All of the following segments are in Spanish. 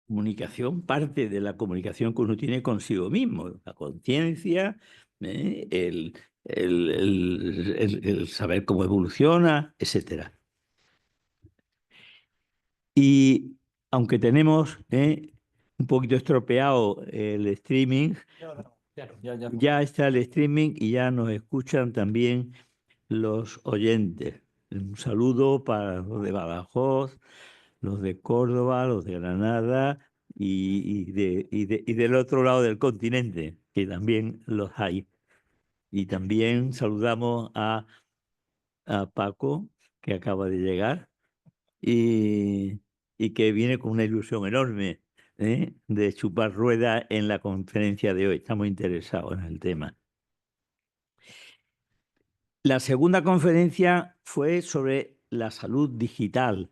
comunicación parte de la comunicación que uno tiene consigo mismo, la conciencia, el saber cómo evoluciona, etcétera. Y aunque tenemos un poquito estropeado el streaming, ya está el streaming y ya nos escuchan también los oyentes. Un saludo para los de Badajoz, los de Córdoba, los de Granada y del otro lado del continente, que también los hay. Y también saludamos a Paco, que acaba de llegar y, y que viene con una ilusión enorme, de chupar rueda en la conferencia de hoy. Estamos interesados en el tema. La segunda conferencia fue sobre la salud digital,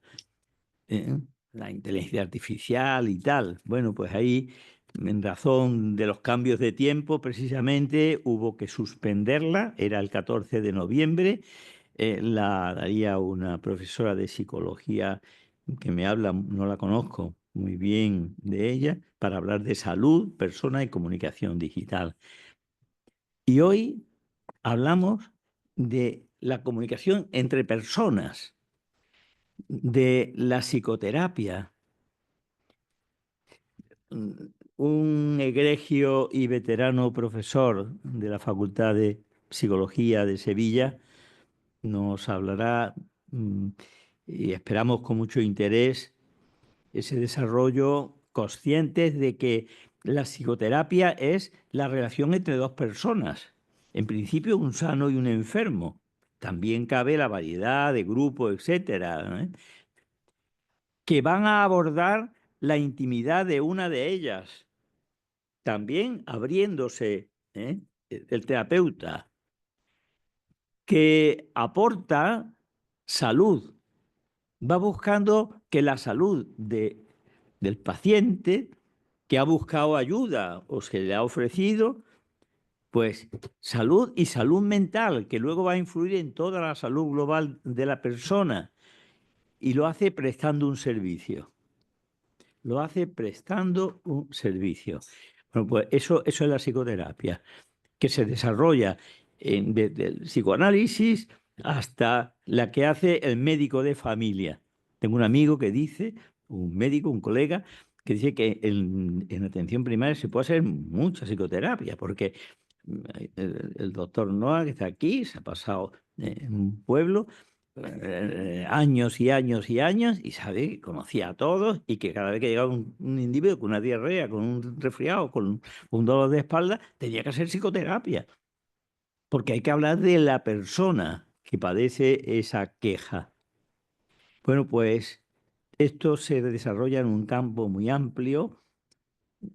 la inteligencia artificial y tal. Bueno, pues ahí, en razón de los cambios de tiempo, precisamente hubo que suspenderla. Era el 14 de noviembre. La daría una profesora de psicología que me habla, no la conozco muy bien de ella, para hablar de salud, persona y comunicación digital. Y hoy hablamos de la comunicación entre personas, de la psicoterapia. Un egregio y veterano profesor de la Facultad de Psicología de Sevilla nos hablará, y esperamos con mucho interés ese desarrollo, conscientes de que la psicoterapia es la relación entre dos personas. En principio, un sano y un enfermo. También cabe la variedad de grupos, etcétera, que van a abordar la intimidad de una de ellas, también abriéndose, el terapeuta, que aporta salud, va buscando que la salud del paciente que ha buscado ayuda o se le ha ofrecido, pues salud y salud mental, que luego va a influir en toda la salud global de la persona, y lo hace prestando un servicio. Lo hace prestando un servicio. Bueno, pues eso es la psicoterapia, que se desarrolla desde el psicoanálisis hasta la que hace el médico de familia. Tengo un amigo que dice, un médico, un colega, que dice que en atención primaria se puede hacer mucha psicoterapia, porque el doctor Noah, que está aquí, se ha pasado en un pueblo años y años y años, y sabe que conocía a todos, y que cada vez que llegaba un individuo con una diarrea, con un resfriado, con un dolor de espalda, tenía que hacer psicoterapia, porque hay que hablar de la persona que padece esa queja. Bueno, pues esto se desarrolla en un campo muy amplio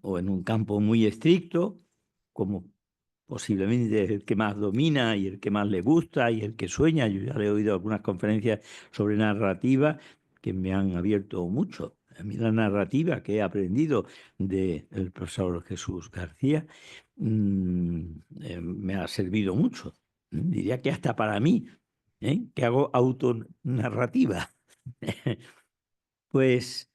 o en un campo muy estricto, como posiblemente es el que más domina y el que más le gusta y el que sueña. Yo ya le he oído algunas conferencias sobre narrativa que me han abierto mucho. A mí la narrativa que he aprendido del profesor Jesús García me ha servido mucho. Diría que hasta para mí, que hago autonarrativa. Pues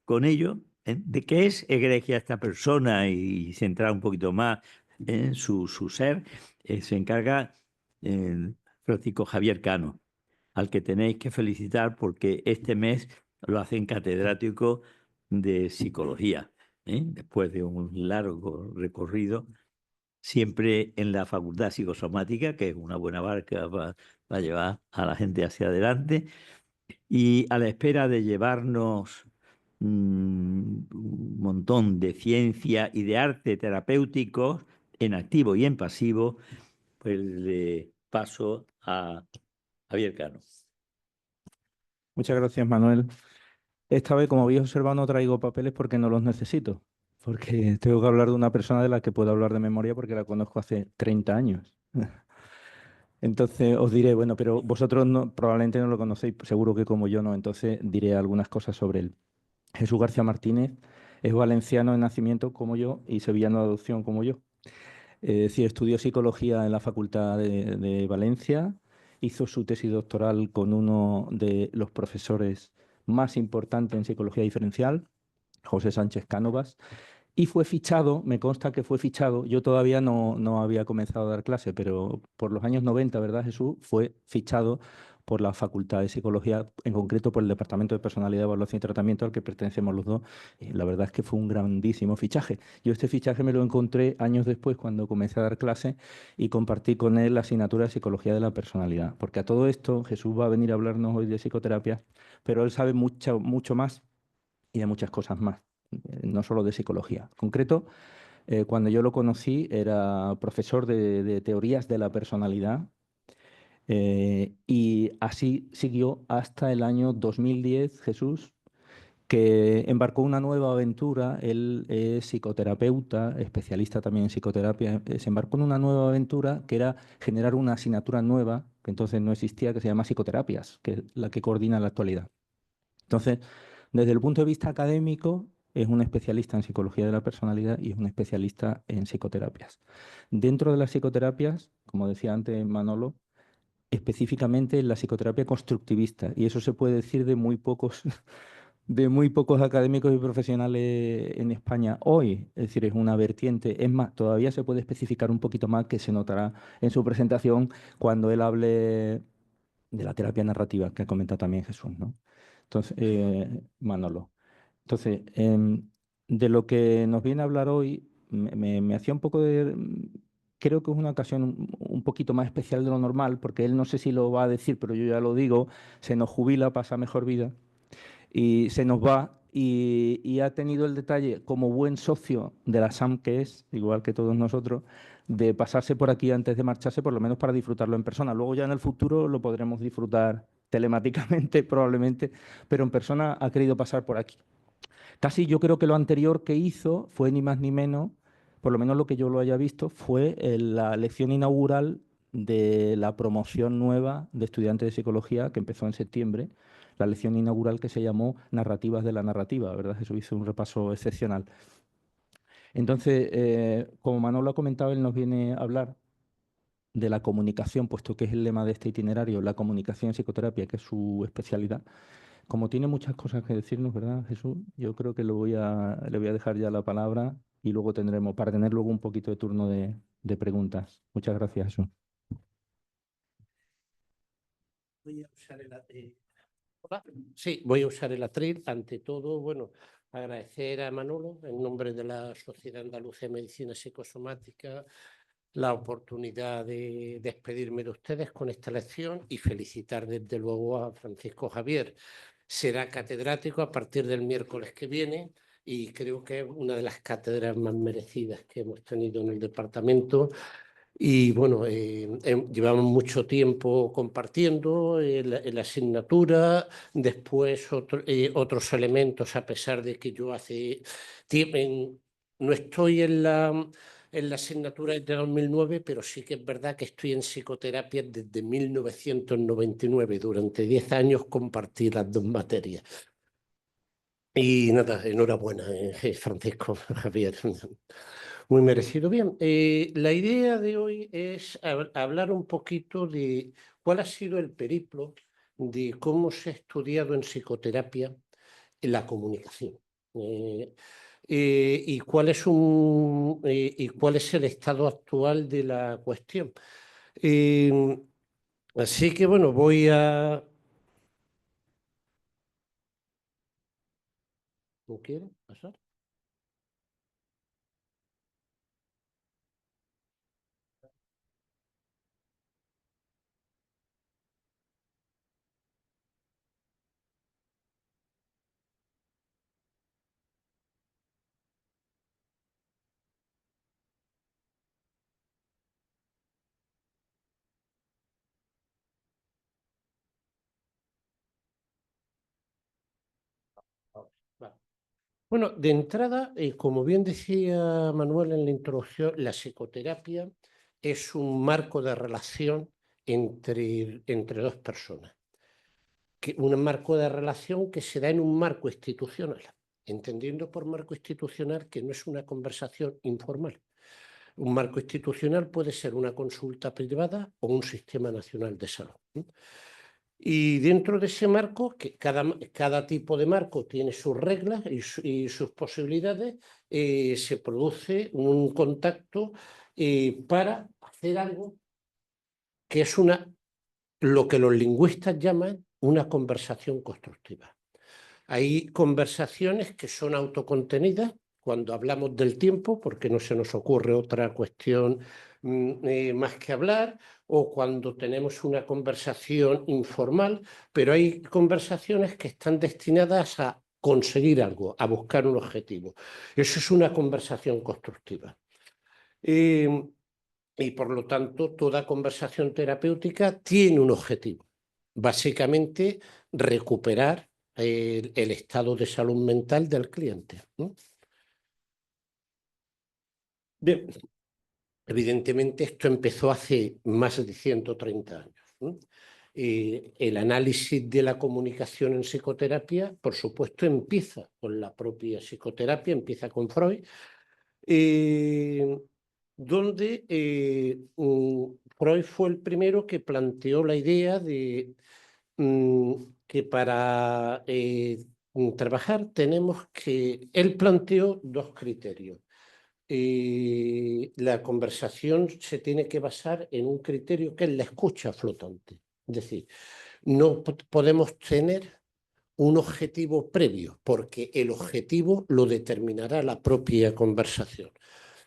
con ello, de qué es egregia esta persona y centrar un poquito más en su ser, se encarga Francisco Javier Cano, al que tenéis que felicitar porque este mes lo hacen catedrático de psicología, después de un largo recorrido, siempre en la Facultad Psicosomática, que es una buena barca para llevar a la gente hacia adelante. Y a la espera de llevarnos un montón de ciencia y de arte terapéuticos en activo y en pasivo, pues le paso a Javier Cano. Muchas gracias, Manuel. Esta vez, como habéis observado, no traigo papeles porque no los necesito. Porque tengo que hablar de una persona de la que puedo hablar de memoria porque la conozco hace 30 años. Entonces os diré, bueno, pero vosotros probablemente no lo conocéis, seguro que como yo no, entonces diré algunas cosas sobre él. Jesús García Martínez es valenciano de nacimiento como yo y sevillano de adopción como yo. Es decir, estudió psicología en la Facultad de Valencia, hizo su tesis doctoral con uno de los profesores más importantes en psicología diferencial, José Sánchez Cánovas, y fue fichado, me consta que fue fichado, yo todavía no había comenzado a dar clase, pero por los años 90, ¿verdad, Jesús? Fue fichado por la Facultad de Psicología, en concreto por el Departamento de Personalidad, Evaluación y Tratamiento al que pertenecemos los dos. Y la verdad es que fue un grandísimo fichaje. Yo este fichaje me lo encontré años después cuando comencé a dar clase y compartí con él la asignatura de Psicología de la Personalidad. Porque a todo esto Jesús va a venir a hablarnos hoy de psicoterapia, pero él sabe mucho más y de muchas cosas más, no solo de psicología. En concreto, cuando yo lo conocí era profesor de teorías de la personalidad, y así siguió hasta el año 2010, Jesús, que embarcó una nueva aventura. Él es psicoterapeuta, especialista también en psicoterapia. Se embarcó en una nueva aventura que era generar una asignatura nueva, que entonces no existía, que se llama psicoterapias, que es la que coordina en la actualidad. Entonces, desde el punto de vista académico, es un especialista en psicología de la personalidad y es un especialista en psicoterapias. Dentro de las psicoterapias, como decía antes Manolo, específicamente en la psicoterapia constructivista, y eso se puede decir de muy pocos, de muy pocos académicos y profesionales en España hoy. Es decir, es una vertiente. Es más, todavía se puede especificar un poquito más, que se notará en su presentación cuando él hable de la terapia narrativa, que ha comentado también Jesús, ¿no? Entonces, Manolo. Entonces, de lo que nos viene a hablar hoy, me hacía un poco de... Creo que es una ocasión un poquito más especial de lo normal, porque él no sé si lo va a decir, pero yo ya lo digo, se nos jubila, pasa mejor vida, y se nos va, y ha tenido el detalle, como buen socio de la SAM que es, igual que todos nosotros, de pasarse por aquí antes de marcharse, por lo menos para disfrutarlo en persona. Luego ya en el futuro lo podremos disfrutar telemáticamente, probablemente, pero en persona ha querido pasar por aquí. Casi yo creo que lo anterior que hizo fue ni más ni menos, por lo menos lo que yo lo haya visto, fue la lección inaugural de la promoción nueva de estudiantes de psicología que empezó en septiembre, la lección inaugural que se llamó Narrativas de la Narrativa, ¿verdad? Eso hizo un repaso excepcional. Entonces, como Manolo ha comentado, él nos viene a hablar de la comunicación, puesto que es el lema de este itinerario, la comunicación en psicoterapia, que es su especialidad. Como tiene muchas cosas que decirnos, ¿verdad, Jesús? Yo creo que le voy a dejar ya la palabra y luego tendremos, para tener luego un poquito de turno de preguntas. Muchas gracias, Jesús. Voy a usar hola. Sí, voy a usar el atril. Ante todo, bueno, agradecer a Manolo, en nombre de la Sociedad Andaluza de Medicina Psicosomática, la oportunidad de despedirme de ustedes con esta lección y felicitar desde luego a Francisco Javier. Será catedrático a partir del miércoles que viene y creo que es una de las cátedras más merecidas que hemos tenido en el departamento. Y bueno, llevamos mucho tiempo compartiendo la asignatura, después otros elementos, a pesar de que yo hace tiempo no estoy en la asignatura desde 2009, pero sí que es verdad que estoy en psicoterapia desde 1999. Durante 10 años compartí las dos materias. Y nada, enhorabuena, Francisco Javier. Muy merecido. Bien, la idea de hoy es hablar un poquito de cuál ha sido el periplo de cómo se ha estudiado en psicoterapia la comunicación. Y cuál es el estado actual de la cuestión. Eh, Así que bueno, voy a... ¿No quiere pasar? Vale. Bueno, de entrada, como bien decía Manuel en la introducción, la psicoterapia es un marco de relación entre dos personas. Un marco de relación que se da en un marco institucional, entendiendo por marco institucional que no es una conversación informal. Un marco institucional puede ser una consulta privada o un sistema nacional de salud. Y dentro de ese marco, que cada tipo de marco tiene sus reglas y sus posibilidades, se produce un contacto para hacer algo que es lo que los lingüistas llaman una conversación constructiva. Hay conversaciones que son autocontenidas cuando hablamos del tiempo, porque no se nos ocurre otra cuestión más que hablar, o cuando tenemos una conversación informal, pero hay conversaciones que están destinadas a conseguir algo, a buscar un objetivo. Eso es una conversación constructiva. Y por lo tanto, toda conversación terapéutica tiene un objetivo. Básicamente, recuperar el estado de salud mental del cliente, ¿no? Bien, evidentemente esto empezó hace más de 130 años, ¿no? El análisis de la comunicación en psicoterapia, por supuesto, empieza con la propia psicoterapia, empieza con Freud, donde Freud fue el primero que planteó la idea de que para trabajar tenemos que... Él planteó dos criterios. La conversación se tiene que basar en un criterio que es la escucha flotante. Es decir, no podemos tener un objetivo previo, porque el objetivo lo determinará la propia conversación.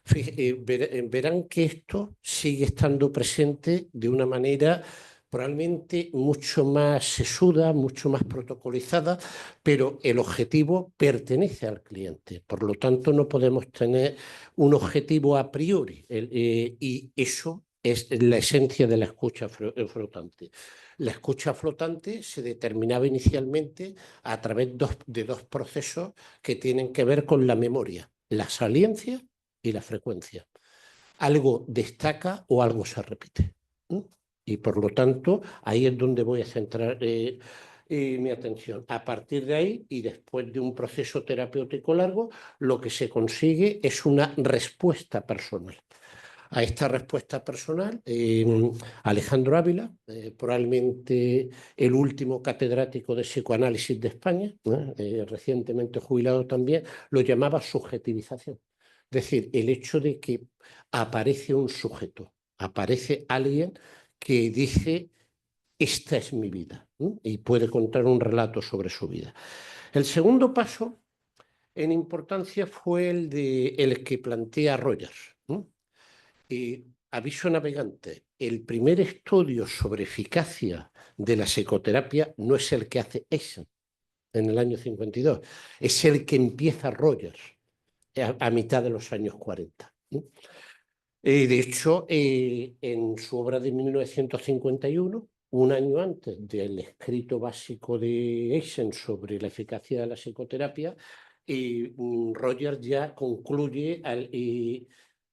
Verán que esto sigue estando presente de una manera probablemente mucho más sesuda, mucho más protocolizada, pero el objetivo pertenece al cliente. Por lo tanto, no podemos tener un objetivo a priori, y eso es la esencia de la escucha flotante. La escucha flotante se determinaba inicialmente a través de dos procesos que tienen que ver con la memoria, la saliencia y la frecuencia. Algo destaca o algo se repite. Y por lo tanto, ahí es donde voy a centrar mi atención. A partir de ahí, y después de un proceso terapéutico largo, lo que se consigue es una respuesta personal. A esta respuesta personal, Alejandro Ávila, probablemente el último catedrático de psicoanálisis de España, recientemente jubilado también, lo llamaba subjetivización. Es decir, el hecho de que aparece un sujeto, aparece alguien que dice, esta es mi vida, y puede contar un relato sobre su vida. El segundo paso en importancia fue el que plantea Rogers. Aviso navegante, el primer estudio sobre eficacia de la psicoterapia no es el que hace Eisen en el año 52, es el que empieza Rogers a mitad de los años 40. De hecho, en su obra de 1951, un año antes del escrito básico de Eisen sobre la eficacia de la psicoterapia, Rogers ya concluye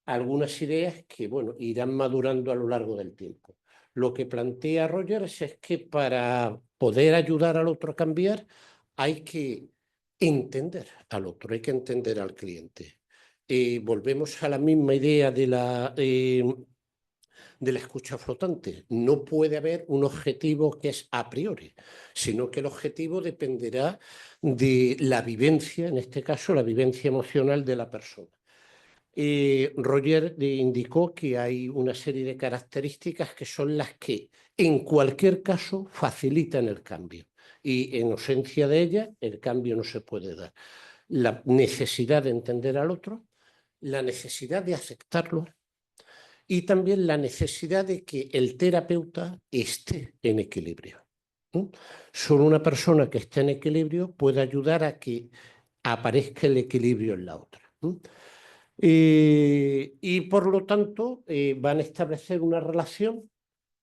algunas ideas que, bueno, irán madurando a lo largo del tiempo. Lo que plantea Rogers es que para poder ayudar al otro a cambiar hay que entender al otro, hay que entender al cliente. Volvemos a la misma idea de la escucha flotante. No puede haber un objetivo que es a priori, sino que el objetivo dependerá de la vivencia, en este caso la vivencia emocional de la persona. Roger indicó que hay una serie de características que son las que en cualquier caso facilitan el cambio, y en ausencia de ellas el cambio no se puede dar. La necesidad de entender al otro, la necesidad de aceptarlo y también la necesidad de que el terapeuta esté en equilibrio. Solo una persona que esté en equilibrio puede ayudar a que aparezca el equilibrio en la otra. Y por lo tanto van a establecer una relación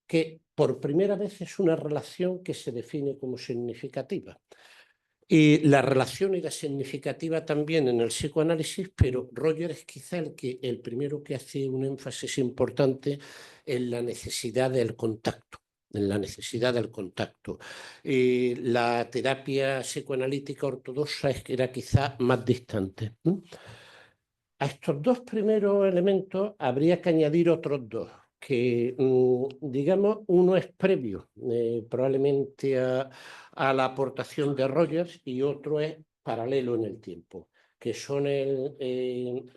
que por primera vez es una relación que se define como significativa. La relación era significativa también en el psicoanálisis, pero Rogers es quizá el primero que hace un énfasis importante en la necesidad del contacto. En la necesidad del contacto. La terapia psicoanalítica ortodoxa era quizá más distante. A estos dos primeros elementos habría que añadir otros dos, que, digamos, uno es previo probablemente a la aportación de Rogers y otro es paralelo en el tiempo, que son el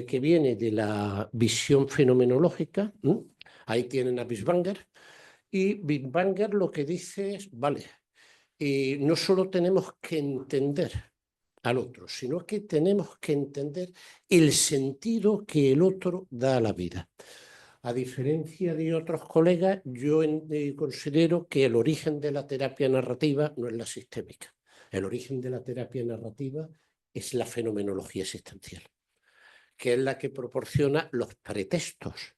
que viene de la visión fenomenológica. Ahí tienen a Binswanger, y Binswanger lo que dice es, vale, no solo tenemos que entender al otro, sino que tenemos que entender el sentido que el otro da a la vida. A diferencia de otros colegas, yo considero que el origen de la terapia narrativa no es la sistémica. El origen de la terapia narrativa es la fenomenología existencial, que es la que proporciona los pretextos.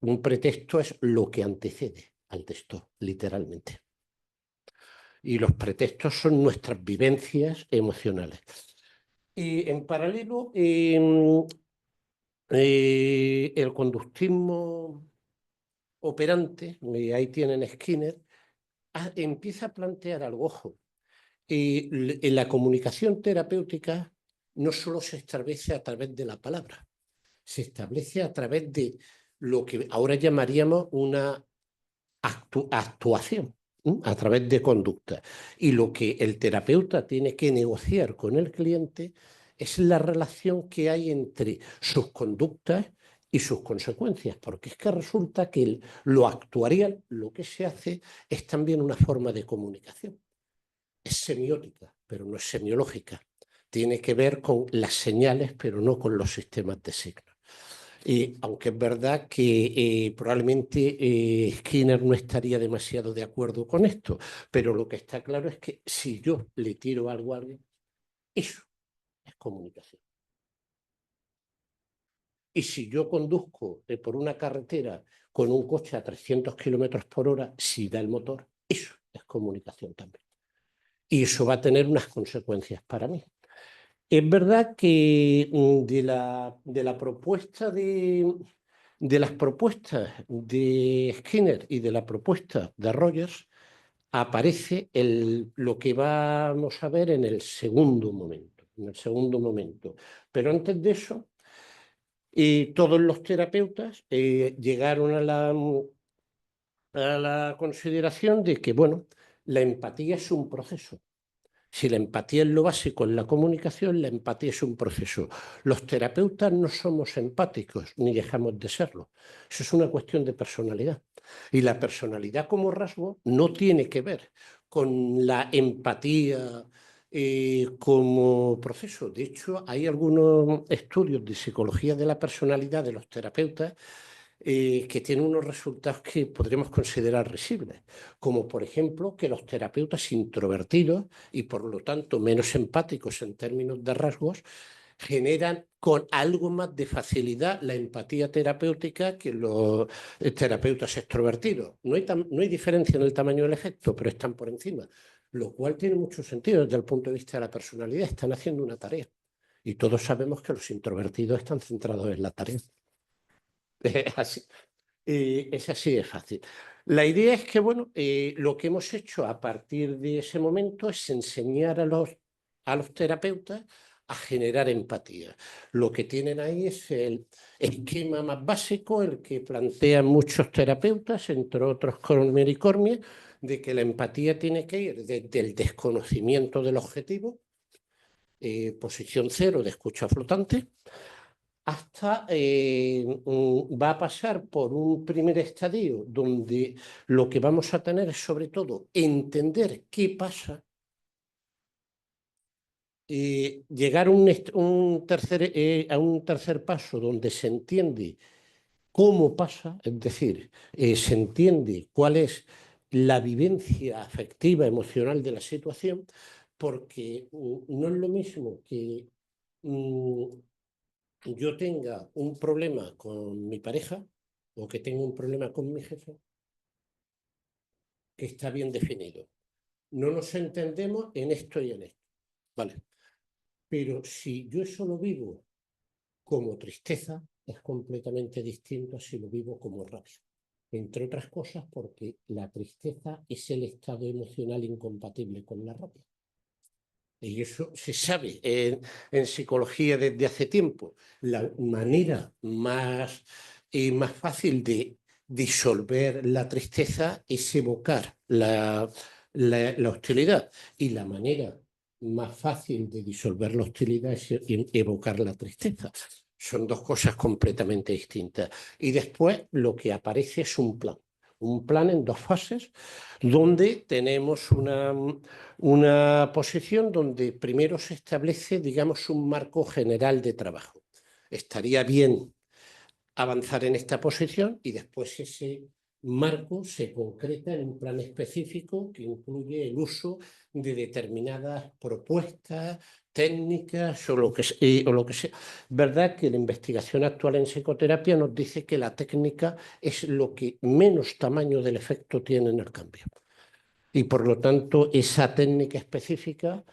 Un pretexto es lo que antecede al texto, literalmente. Y los pretextos son nuestras vivencias emocionales. Y en paralelo, el conductismo operante, ahí tienen Skinner, empieza a plantear algo, ojo, en la comunicación terapéutica no solo se establece a través de la palabra, se establece a través de lo que ahora llamaríamos una actuación, a través de conducta. Y lo que el terapeuta tiene que negociar con el cliente es la relación que hay entre sus conductas y sus consecuencias, porque es que resulta que lo actuarial, lo que se hace, es también una forma de comunicación. Es semiótica, pero no es semiológica. Tiene que ver con las señales, pero no con los sistemas de signos. Aunque es verdad que probablemente Skinner no estaría demasiado de acuerdo con esto, pero lo que está claro es que si yo le tiro algo a alguien, eso es comunicación. Y si yo conduzco por una carretera con un coche a 300 kilómetros por hora, si da el motor, eso es comunicación también. Y eso va a tener unas consecuencias para mí. Es verdad que de la propuesta de las propuestas de Skinner y de la propuesta de Rogers aparece lo que vamos a ver en el segundo momento. Pero antes de eso, todos los terapeutas llegaron a la consideración de que, bueno, la empatía es un proceso. Si la empatía es lo básico en la comunicación, la empatía es un proceso. Los terapeutas no somos empáticos, ni dejamos de serlo. Eso es una cuestión de personalidad. Y la personalidad como rasgo no tiene que ver con la empatía como proceso. De hecho, hay algunos estudios de psicología de la personalidad de los terapeutas que tienen unos resultados que podríamos considerar risibles, como por ejemplo que los terapeutas introvertidos y por lo tanto menos empáticos en términos de rasgos generan con algo más de facilidad la empatía terapéutica que los terapeutas extrovertidos. No hay diferencia en el tamaño del efecto, pero están por encima, lo cual tiene mucho sentido desde el punto de vista de la personalidad. Están haciendo una tarea y todos sabemos que los introvertidos están centrados en la tarea. Así, es así de fácil. La idea es que, bueno, lo que hemos hecho a partir de ese momento es enseñar a los terapeutas a generar empatía. Lo que tienen ahí es el esquema más básico, el que plantean muchos terapeutas, entre otros Cormier y Cormier, de que la empatía tiene que ir desde el desconocimiento del objetivo, posición cero de escucha flotante, hasta va a pasar por un primer estadio donde lo que vamos a tener es sobre todo entender qué pasa, llegar a un tercer paso donde se entiende cómo pasa, es decir, se entiende cuál es la vivencia afectiva, emocional de la situación, porque no es lo mismo que yo tenga un problema con mi pareja o que tenga un problema con mi jefe, que está bien definido. No nos entendemos en esto y en esto, ¿vale? Pero si yo eso lo vivo como tristeza, es completamente distinto a si lo vivo como rabia. Entre otras cosas porque la tristeza es el estado emocional incompatible con la rabia. Y eso se sabe en psicología desde hace tiempo. La manera más más fácil de disolver la tristeza es evocar la hostilidad. Y la manera más fácil de disolver la hostilidad es evocar la tristeza. Son dos cosas completamente distintas. Y después lo que aparece es un plan en dos fases, donde tenemos una posición donde primero se establece, digamos, un marco general de trabajo. Estaría bien avanzar en esta posición y después ese marco se concreta en un plan específico que incluye el uso de determinadas propuestas, técnicas o lo que sea. Verdad que la investigación actual en psicoterapia nos dice que la técnica es lo que menos tamaño del efecto tiene en el cambio. Y por lo tanto, esa técnica específica,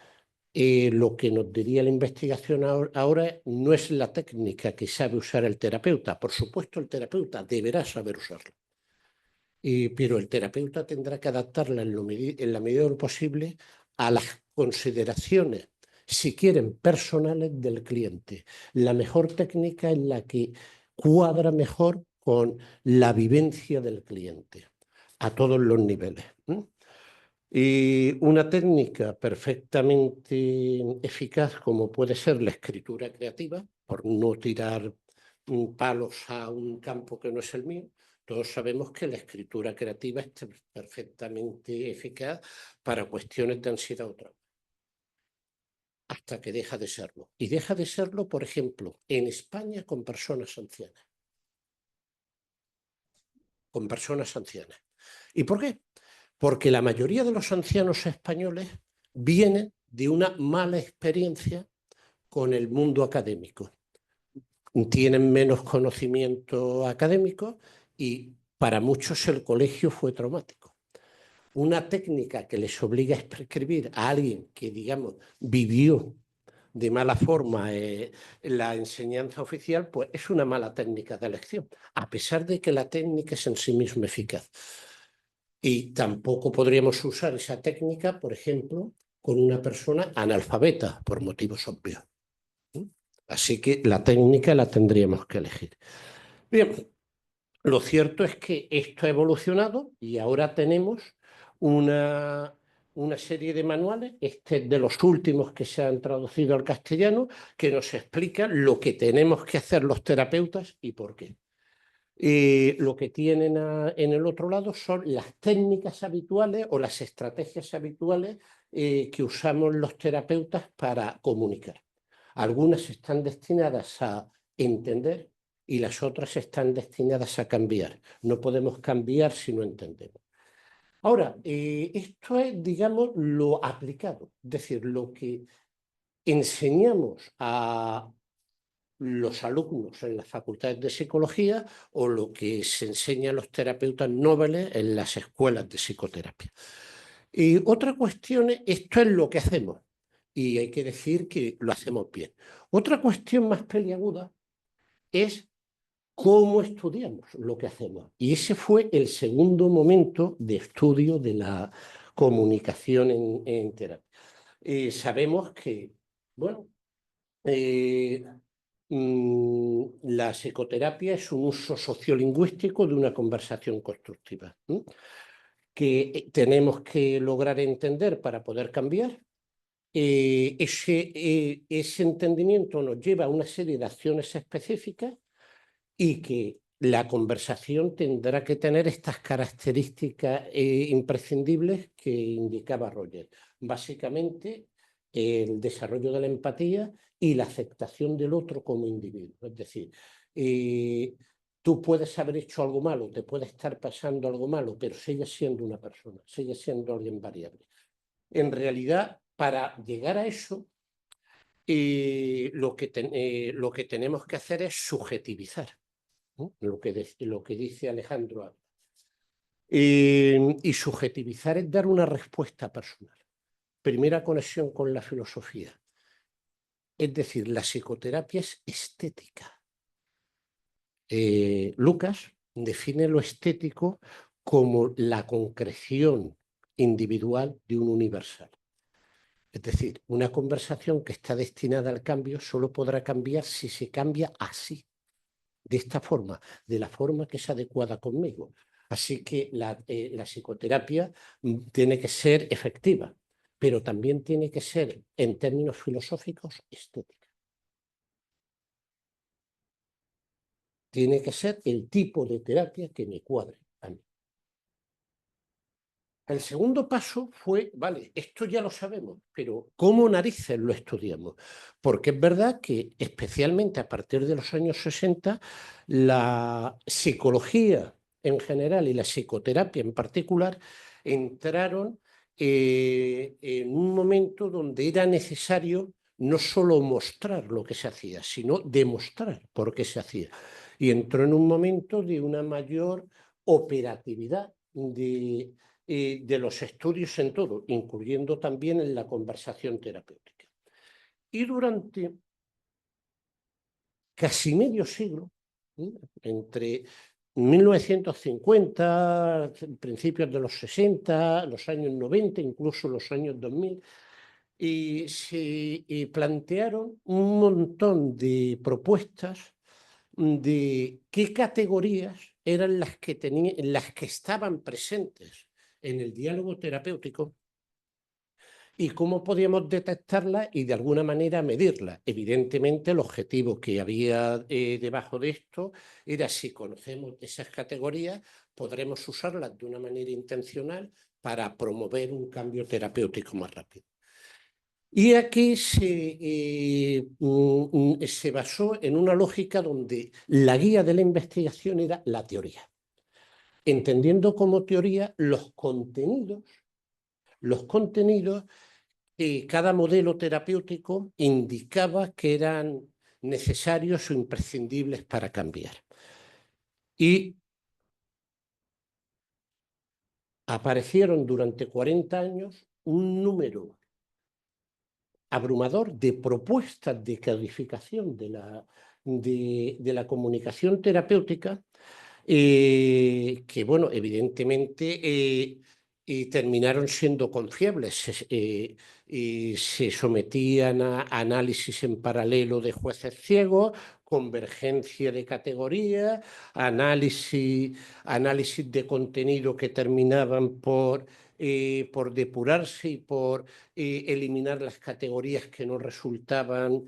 lo que nos diría la investigación ahora no es la técnica que sabe usar el terapeuta. Por supuesto, el terapeuta deberá saber usarla. Pero el terapeuta tendrá que adaptarla en la medida de lo posible a las consideraciones, si quieren, personales del cliente. La mejor técnica es la que cuadra mejor con la vivencia del cliente a todos los niveles. Y una técnica perfectamente eficaz como puede ser la escritura creativa, por no tirar palos a un campo que no es el mío. Todos sabemos que la escritura creativa es perfectamente eficaz para cuestiones de ansiedad o trauma, hasta que deja de serlo. Y deja de serlo, por ejemplo, en España con personas ancianas. Con personas ancianas. ¿Y por qué? Porque la mayoría de los ancianos españoles vienen de una mala experiencia con el mundo académico. Tienen menos conocimiento académico y para muchos el colegio fue traumático. Una técnica que les obliga a escribir a alguien que, digamos, vivió de mala forma la enseñanza oficial, pues es una mala técnica de elección, a pesar de que la técnica es en sí misma eficaz. Y tampoco podríamos usar esa técnica, por ejemplo, con una persona analfabeta, por motivos obvios. Así que la técnica la tendríamos que elegir. Bien, lo cierto es que esto ha evolucionado y ahora tenemos una serie de manuales, este es de los últimos que se han traducido al castellano, que nos explican lo que tenemos que hacer los terapeutas y por qué. Lo que tienen en el otro lado son las técnicas habituales o las estrategias habituales que usamos los terapeutas para comunicar. Algunas están destinadas a entender y las otras están destinadas a cambiar. No podemos cambiar si no entendemos. Ahora, esto es, digamos, lo aplicado, es decir, lo que enseñamos a los alumnos en las facultades de psicología o lo que se enseña a los terapeutas nobles en las escuelas de psicoterapia. Y otra cuestión, esto es lo que hacemos y hay que decir que lo hacemos bien. Otra cuestión más peliaguda es cómo estudiamos lo que hacemos. Y ese fue el segundo momento de estudio de la comunicación en terapia. Sabemos que, bueno, la psicoterapia es un uso sociolingüístico de una conversación constructiva, que tenemos que lograr entender para poder cambiar. Ese entendimiento nos lleva a una serie de acciones específicas y que la conversación tendrá que tener estas características imprescindibles que indicaba Roger. Básicamente, el desarrollo de la empatía y la aceptación del otro como individuo. Es decir, tú puedes haber hecho algo malo, te puede estar pasando algo malo, pero sigue siendo una persona, sigue siendo alguien variable. En realidad, para llegar a eso, lo que tenemos que hacer es subjetivizar, ¿no? Lo que dice Alejandro. Y subjetivizar es dar una respuesta personal. Primera conexión con la filosofía. Es decir, la psicoterapia es estética. Lucas define lo estético como la concreción individual de un universal. Es decir, una conversación que está destinada al cambio solo podrá cambiar si se cambia así. de esta forma, de la forma que es adecuada conmigo. Así que la psicoterapia tiene que ser efectiva, pero también tiene que ser, en términos filosóficos, estética. Tiene que ser el tipo de terapia que me cuadre a mí. El segundo paso fue, vale, esto ya lo sabemos, pero ¿cómo narices lo estudiamos? Porque es verdad que especialmente a partir de los años 60, la psicología en general y la psicoterapia en particular entraron en un momento donde era necesario no solo mostrar lo que se hacía, sino demostrar por qué se hacía. Y entró en un momento de una mayor operatividad de los estudios en todo, incluyendo también en la conversación terapéutica. Y durante casi medio siglo, entre 1950, principios de los 60, los años 90, incluso los años 2000, se plantearon un montón de propuestas de qué categorías eran las que estaban presentes en el diálogo terapéutico y cómo podíamos detectarlas y de alguna manera medirlas. Evidentemente, el objetivo que había debajo de esto era, si conocemos esas categorías, podremos usarlas de una manera intencional para promover un cambio terapéutico más rápido. Y aquí se basó en una lógica donde la guía de la investigación era la teoría, entendiendo como teoría los contenidos que cada modelo terapéutico indicaba que eran necesarios o imprescindibles para cambiar. Y aparecieron durante 40 años un número abrumador de propuestas de codificación de la comunicación terapéutica que, bueno, evidentemente terminaron siendo confiables. Se sometían a análisis en paralelo de jueces ciegos, convergencia de categorías, análisis de contenido que terminaban por depurarse y por eliminar las categorías que no resultaban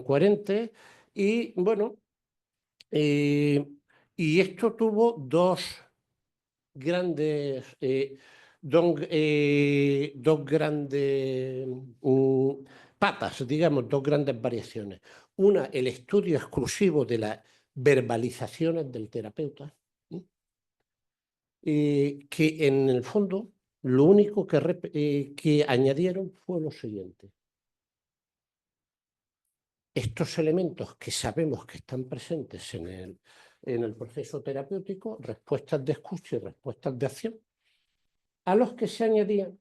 coherentes. Y bueno, y esto tuvo dos grandes patas, digamos, dos grandes variaciones. Una, el estudio exclusivo de las verbalizaciones del terapeuta, que en el fondo lo único que añadieron fue lo siguiente. Estos elementos que sabemos que están presentes en el proceso terapéutico, respuestas de escucha y respuestas de acción, a los que se añadían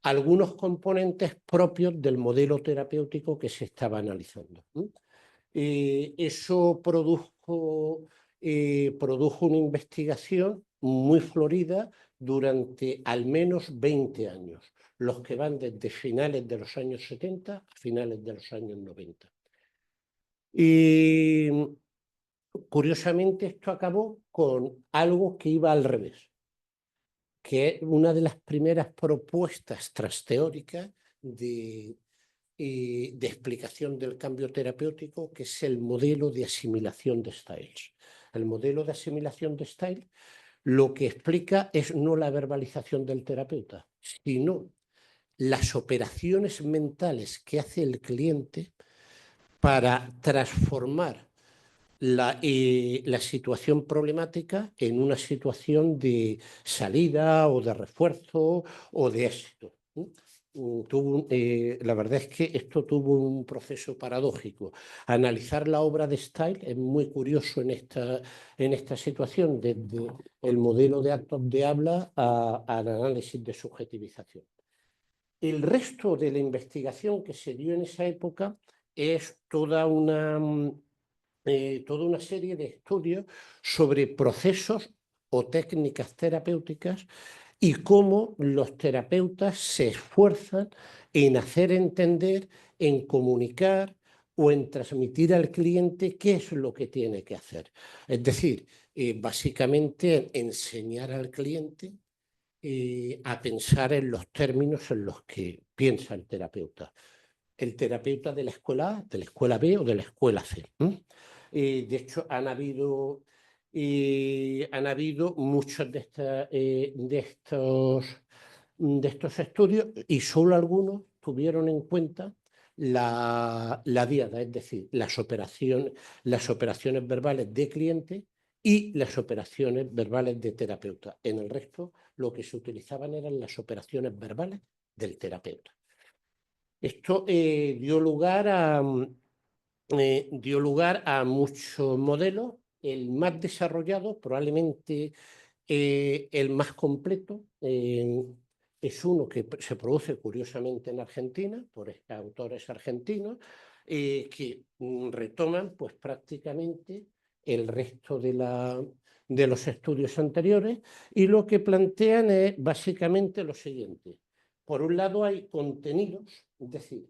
algunos componentes propios del modelo terapéutico que se estaba analizando. Eso produjo una investigación muy florida durante al menos 20 años, los que van desde finales de los años 70 a finales de los años 90. Y curiosamente esto acabó con algo que iba al revés, que es una de las primeras propuestas transteóricas de explicación del cambio terapéutico, que es el modelo de asimilación de Stiles. El modelo de asimilación de Stiles lo que explica es no la verbalización del terapeuta, sino las operaciones mentales que hace el cliente para transformar la situación problemática en una situación de salida o de refuerzo o de éxito. La verdad es que esto tuvo un proceso paradójico. Analizar la obra de Stiles es muy curioso en esta situación, desde el modelo de actos de habla al análisis de subjetivización. El resto de la investigación que se dio en esa época es toda una serie de estudios sobre procesos o técnicas terapéuticas y cómo los terapeutas se esfuerzan en hacer entender, en comunicar o en transmitir al cliente qué es lo que tiene que hacer. Es decir, básicamente enseñar al cliente a pensar en los términos en los que piensa el terapeuta. El terapeuta de la escuela A, de la escuela B o de la escuela C. De hecho, han habido muchos de estos estudios y solo algunos tuvieron en cuenta la diada, es decir, las operaciones verbales de cliente y las operaciones verbales de terapeuta. En el resto, lo que se utilizaban eran las operaciones verbales del terapeuta. Esto dio lugar a muchos modelos. El más desarrollado, probablemente el más completo, es uno que se produce curiosamente en Argentina por autores argentinos que retoman pues, prácticamente el resto de los estudios anteriores y lo que plantean es básicamente lo siguiente. Por un lado hay contenidos, es decir,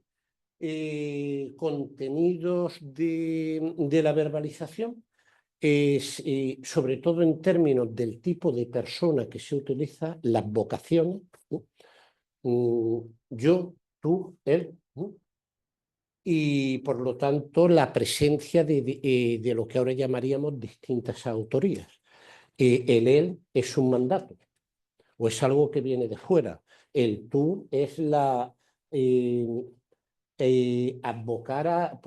contenidos de la verbalización, sobre todo en términos del tipo de persona que se utiliza, las vocaciones, yo, tú, él, y por lo tanto la presencia de lo que ahora llamaríamos distintas autorías. El él es un mandato o es algo que viene de fuera. El tú es advocar a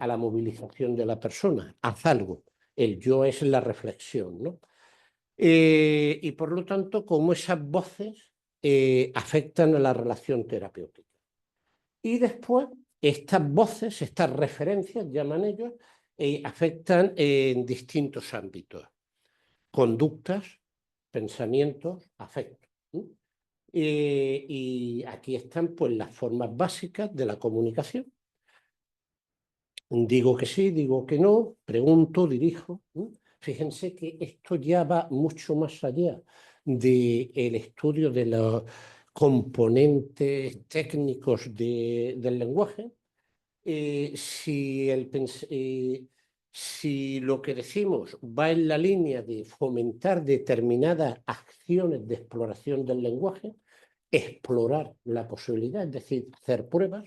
la movilización de la persona, haz algo. El yo es la reflexión, ¿no? Y por lo tanto, como esas voces afectan a la relación terapéutica. Y después, estas voces, estas referencias, llaman ellos, afectan en distintos ámbitos. Conductas, pensamientos, afectos. Y aquí están pues, las formas básicas de la comunicación. Digo que sí, digo que no, pregunto, dirijo. Fíjense que esto ya va mucho más allá del estudio de los componentes técnicos del lenguaje. Si lo que decimos va en la línea de fomentar determinadas acciones de exploración del lenguaje, explorar la posibilidad, es decir, hacer pruebas,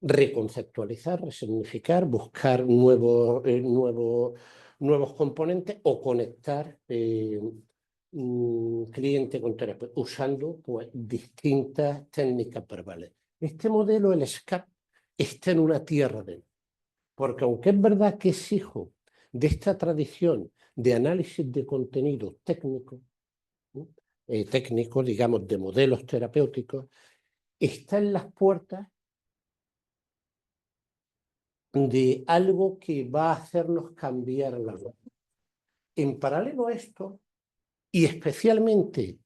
reconceptualizar, resignificar, buscar nuevos componentes o conectar cliente con terapeuta usando pues, distintas técnicas verbales. Este modelo, el SCAP, está en una tierra de él, porque aunque es verdad que es hijo de esta tradición de análisis de contenido técnico, digamos, de modelos terapéuticos, está en las puertas de algo que va a hacernos cambiar la vida. En paralelo a esto, y especialmente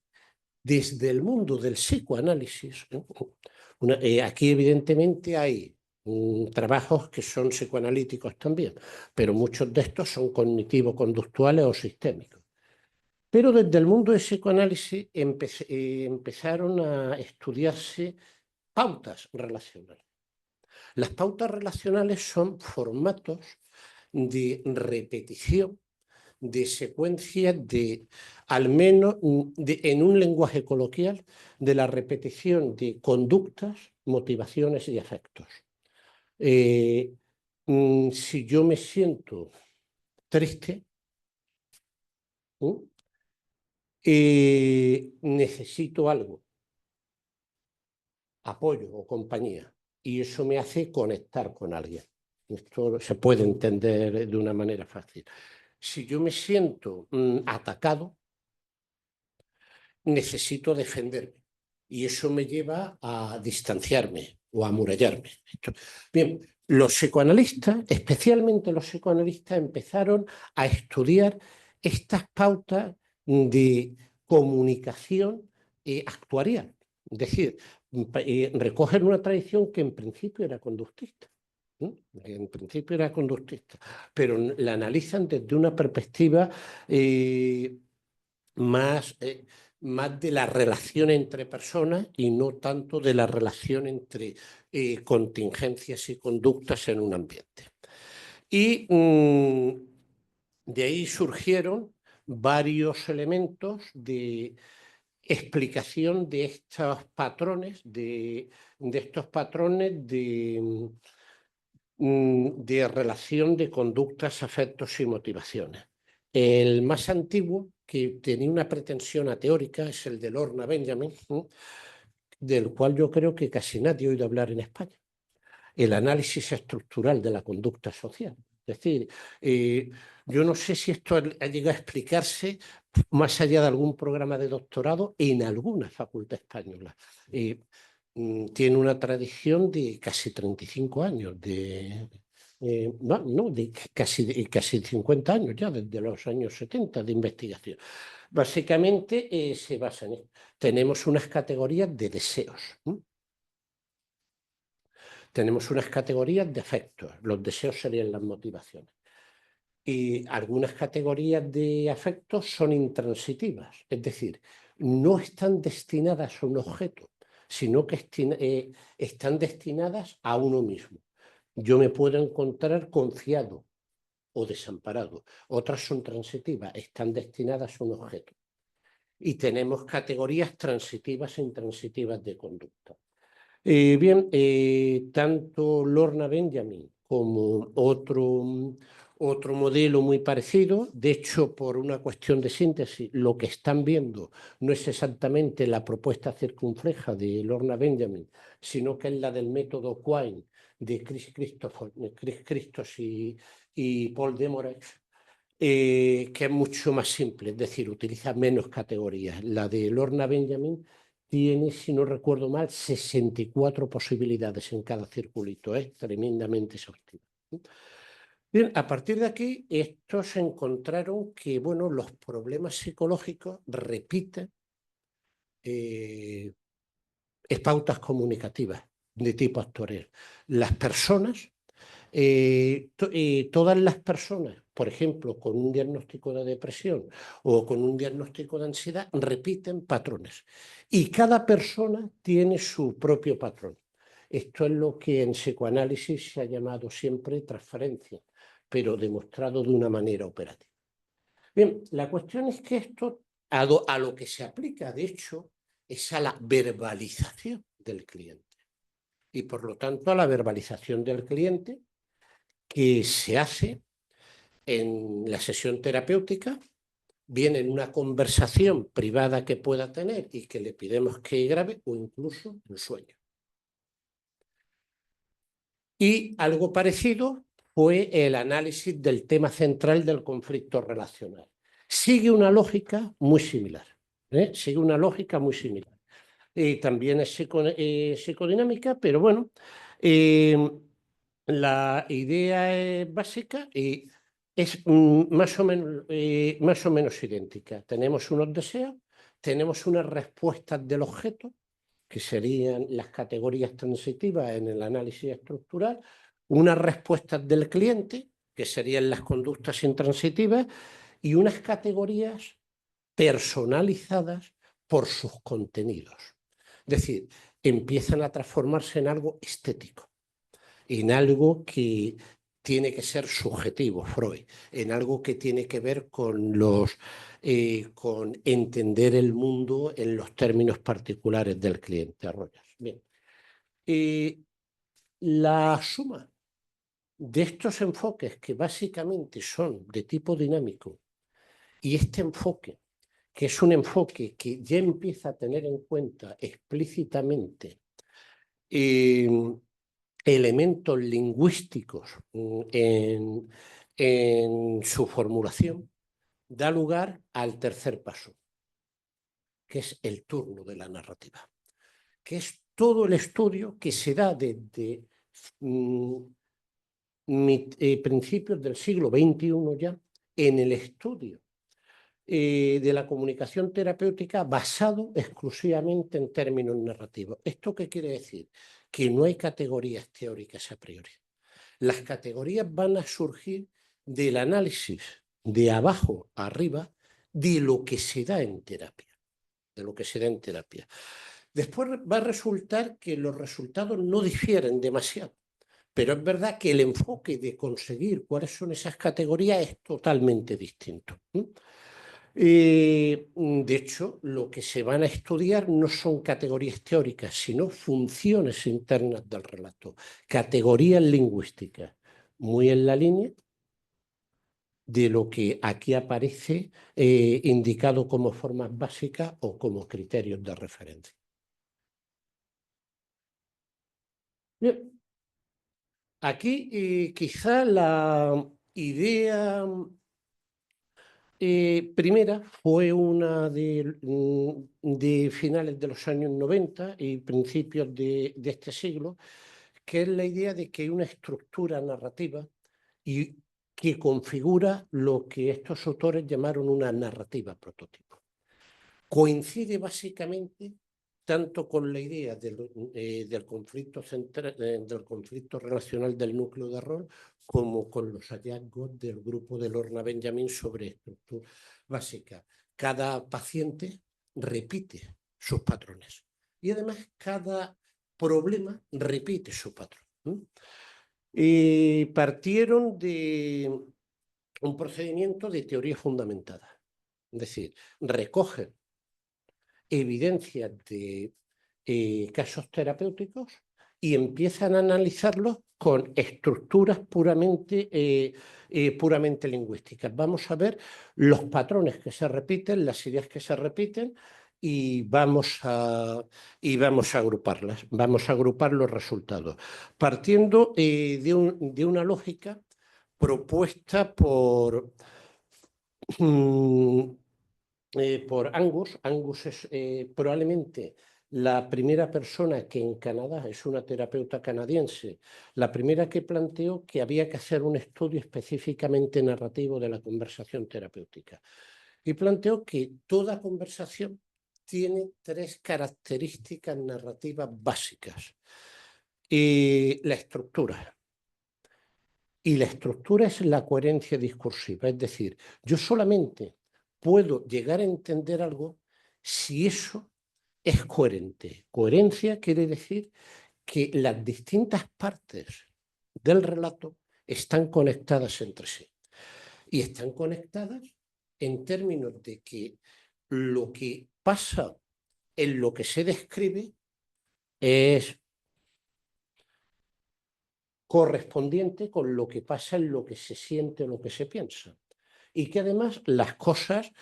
desde el mundo del psicoanálisis, aquí evidentemente hay trabajos que son psicoanalíticos también, pero muchos de estos son cognitivo-conductuales o sistémicos. Pero desde el mundo del psicoanálisis empezaron a estudiarse pautas relacionales. Las pautas relacionales son formatos de repetición de secuencias al menos en un lenguaje coloquial, de la repetición de conductas, motivaciones y afectos. Si yo me siento triste, necesito algo, apoyo o compañía, y eso me hace conectar con alguien. Esto se puede entender de una manera fácil. Si yo me siento atacado, necesito defenderme y eso me lleva a distanciarme o a amurallarme. Bien, los psicoanalistas, especialmente los psicoanalistas, empezaron a estudiar estas pautas de comunicación actuarial. Es decir, recogen una tradición que en principio era conductista. En principio era conductista, pero la analizan desde una perspectiva más más de la relación entre personas y no tanto de la relación entre contingencias y conductas en un ambiente. Y de ahí surgieron varios elementos de explicación de estos patrones, de relación de conductas, afectos y motivaciones. El más antiguo, que tenía una pretensión ateórica, es el de Lorna Benjamin, del cual yo creo que casi nadie ha oído hablar en España. El análisis estructural de la conducta social. Es decir, yo no sé si esto ha llegado a explicarse más allá de algún programa de doctorado en alguna facultad española. Tiene una tradición de casi 35 años, de casi 50 años ya, desde los años 70 de investigación. Básicamente se basa en esto. Tenemos unas categorías de deseos. Tenemos unas categorías de afectos. Los deseos serían las motivaciones. Y algunas categorías de afectos son intransitivas, es decir, no están destinadas a un objeto, sino que están destinadas a uno mismo. Yo me puedo encontrar confiado o desamparado. Otras son transitivas, están destinadas a un objeto. Y tenemos categorías transitivas e intransitivas de conducta. Tanto Lorna Benjamin como otro modelo muy parecido, de hecho, por una cuestión de síntesis, lo que están viendo no es exactamente la propuesta circunfleja de Lorna Benjamin, sino que es la del método Quine de Chris Christos y Paul Demorex, que es mucho más simple, es decir, utiliza menos categorías. La de Lorna Benjamin tiene, si no recuerdo mal, 64 posibilidades en cada circulito. Es tremendamente exhaustivo. Bien, a partir de aquí, estos encontraron que, bueno, los problemas psicológicos repiten pautas comunicativas de tipo actorial. Las personas, todas las personas, por ejemplo, con un diagnóstico de depresión o con un diagnóstico de ansiedad, repiten patrones. Y cada persona tiene su propio patrón. Esto es lo que en psicoanálisis se ha llamado siempre transferencia, pero demostrado de una manera operativa. Bien, la cuestión es que esto, a lo que se aplica, de hecho, es a la verbalización del cliente. Y por lo tanto, a la verbalización del cliente que se hace en la sesión terapéutica, bien en una conversación privada que pueda tener y que le pidamos que grabe, o incluso en sueño. Y algo parecido fue el análisis del tema central del conflicto relacional. Sigue una lógica muy similar. Sigue una lógica muy similar. También es psicodinámica, pero bueno, la idea básica es más o menos idéntica. Tenemos unos deseos, tenemos unas respuestas del objeto, que serían las categorías transitivas en el análisis estructural, unas respuestas del cliente, que serían las conductas intransitivas, y unas categorías personalizadas por sus contenidos. Es decir, empiezan a transformarse en algo estético, en algo que tiene que ser subjetivo, Freud, en algo que tiene que ver con con entender el mundo en los términos particulares del cliente. Arroyas. Bien. La suma de estos enfoques, que básicamente son de tipo dinámico, y este enfoque, que es un enfoque que ya empieza a tener en cuenta explícitamente elementos lingüísticos en su formulación, da lugar al tercer paso, que es el turno de la narrativa, que es todo el estudio que se da desde principios del siglo XXI ya, en el estudio de la comunicación terapéutica basado exclusivamente en términos narrativos. ¿Esto qué quiere decir? Que no hay categorías teóricas a priori. Las categorías van a surgir del análisis de abajo a arriba de lo que se da en terapia. de lo que se da en terapia. Después va a resultar que los resultados no difieren demasiado, pero es verdad que el enfoque de conseguir cuáles son esas categorías es totalmente distinto. De hecho, lo que se van a estudiar no son categorías teóricas, sino funciones internas del relato, categorías lingüísticas, muy en la línea de lo que aquí aparece indicado como formas básicas o como criterios de referencia. Bien. Aquí quizá la idea primera fue una de finales de los años 90 y principios de este siglo, que es la idea de que hay una estructura narrativa y que configura lo que estos autores llamaron una narrativa prototipo. Coincide básicamente tanto con la idea del conflicto relacional del núcleo de rol, como con los hallazgos del grupo de Lorna Benjamin sobre estructura básica. Cada paciente repite sus patrones y además cada problema repite su patrón. Partieron de un procedimiento de teoría fundamentada, es decir, recogen evidencias de casos terapéuticos y empiezan a analizarlos con estructuras puramente lingüísticas. Vamos a ver los patrones que se repiten, las ideas que se repiten y vamos a agruparlas, vamos a agrupar los resultados, partiendo de una lógica propuesta por Angus. Angus es probablemente la primera persona que en Canadá, es una terapeuta canadiense, la primera que planteó que había que hacer un estudio específicamente narrativo de la conversación terapéutica. Y planteó que toda conversación tiene 3 características narrativas básicas. La estructura. Y la estructura es la coherencia discursiva, es decir, yo solamente puedo llegar a entender algo si eso es coherente. Coherencia quiere decir que las distintas partes del relato están conectadas entre sí. Y están conectadas en términos de que lo que pasa en lo que se describe es correspondiente con lo que pasa en lo que se siente o lo que se piensa. Y que además las cosas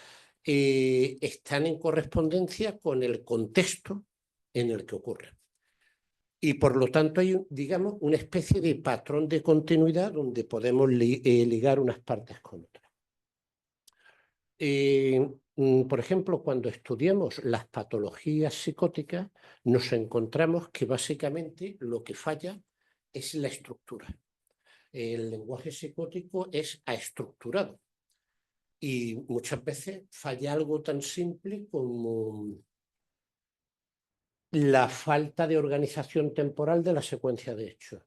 están en correspondencia con el contexto en el que ocurren. Y por lo tanto hay, digamos, una especie de patrón de continuidad donde podemos ligar unas partes con otras. Por ejemplo, cuando estudiamos las patologías psicóticas, nos encontramos que básicamente lo que falla es la estructura. El lenguaje psicótico es aestructurado. Y muchas veces falla algo tan simple como la falta de organización temporal de la secuencia de hechos.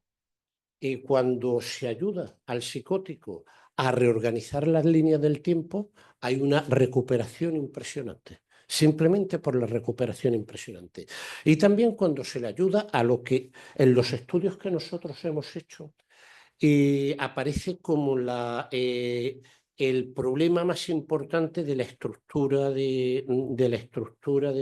Y cuando se ayuda al psicótico a reorganizar las líneas del tiempo, hay una recuperación impresionante, simplemente por la recuperación impresionante. Y también cuando se le ayuda a lo que en los estudios que nosotros hemos hecho aparece como el problema más importante de la estructura de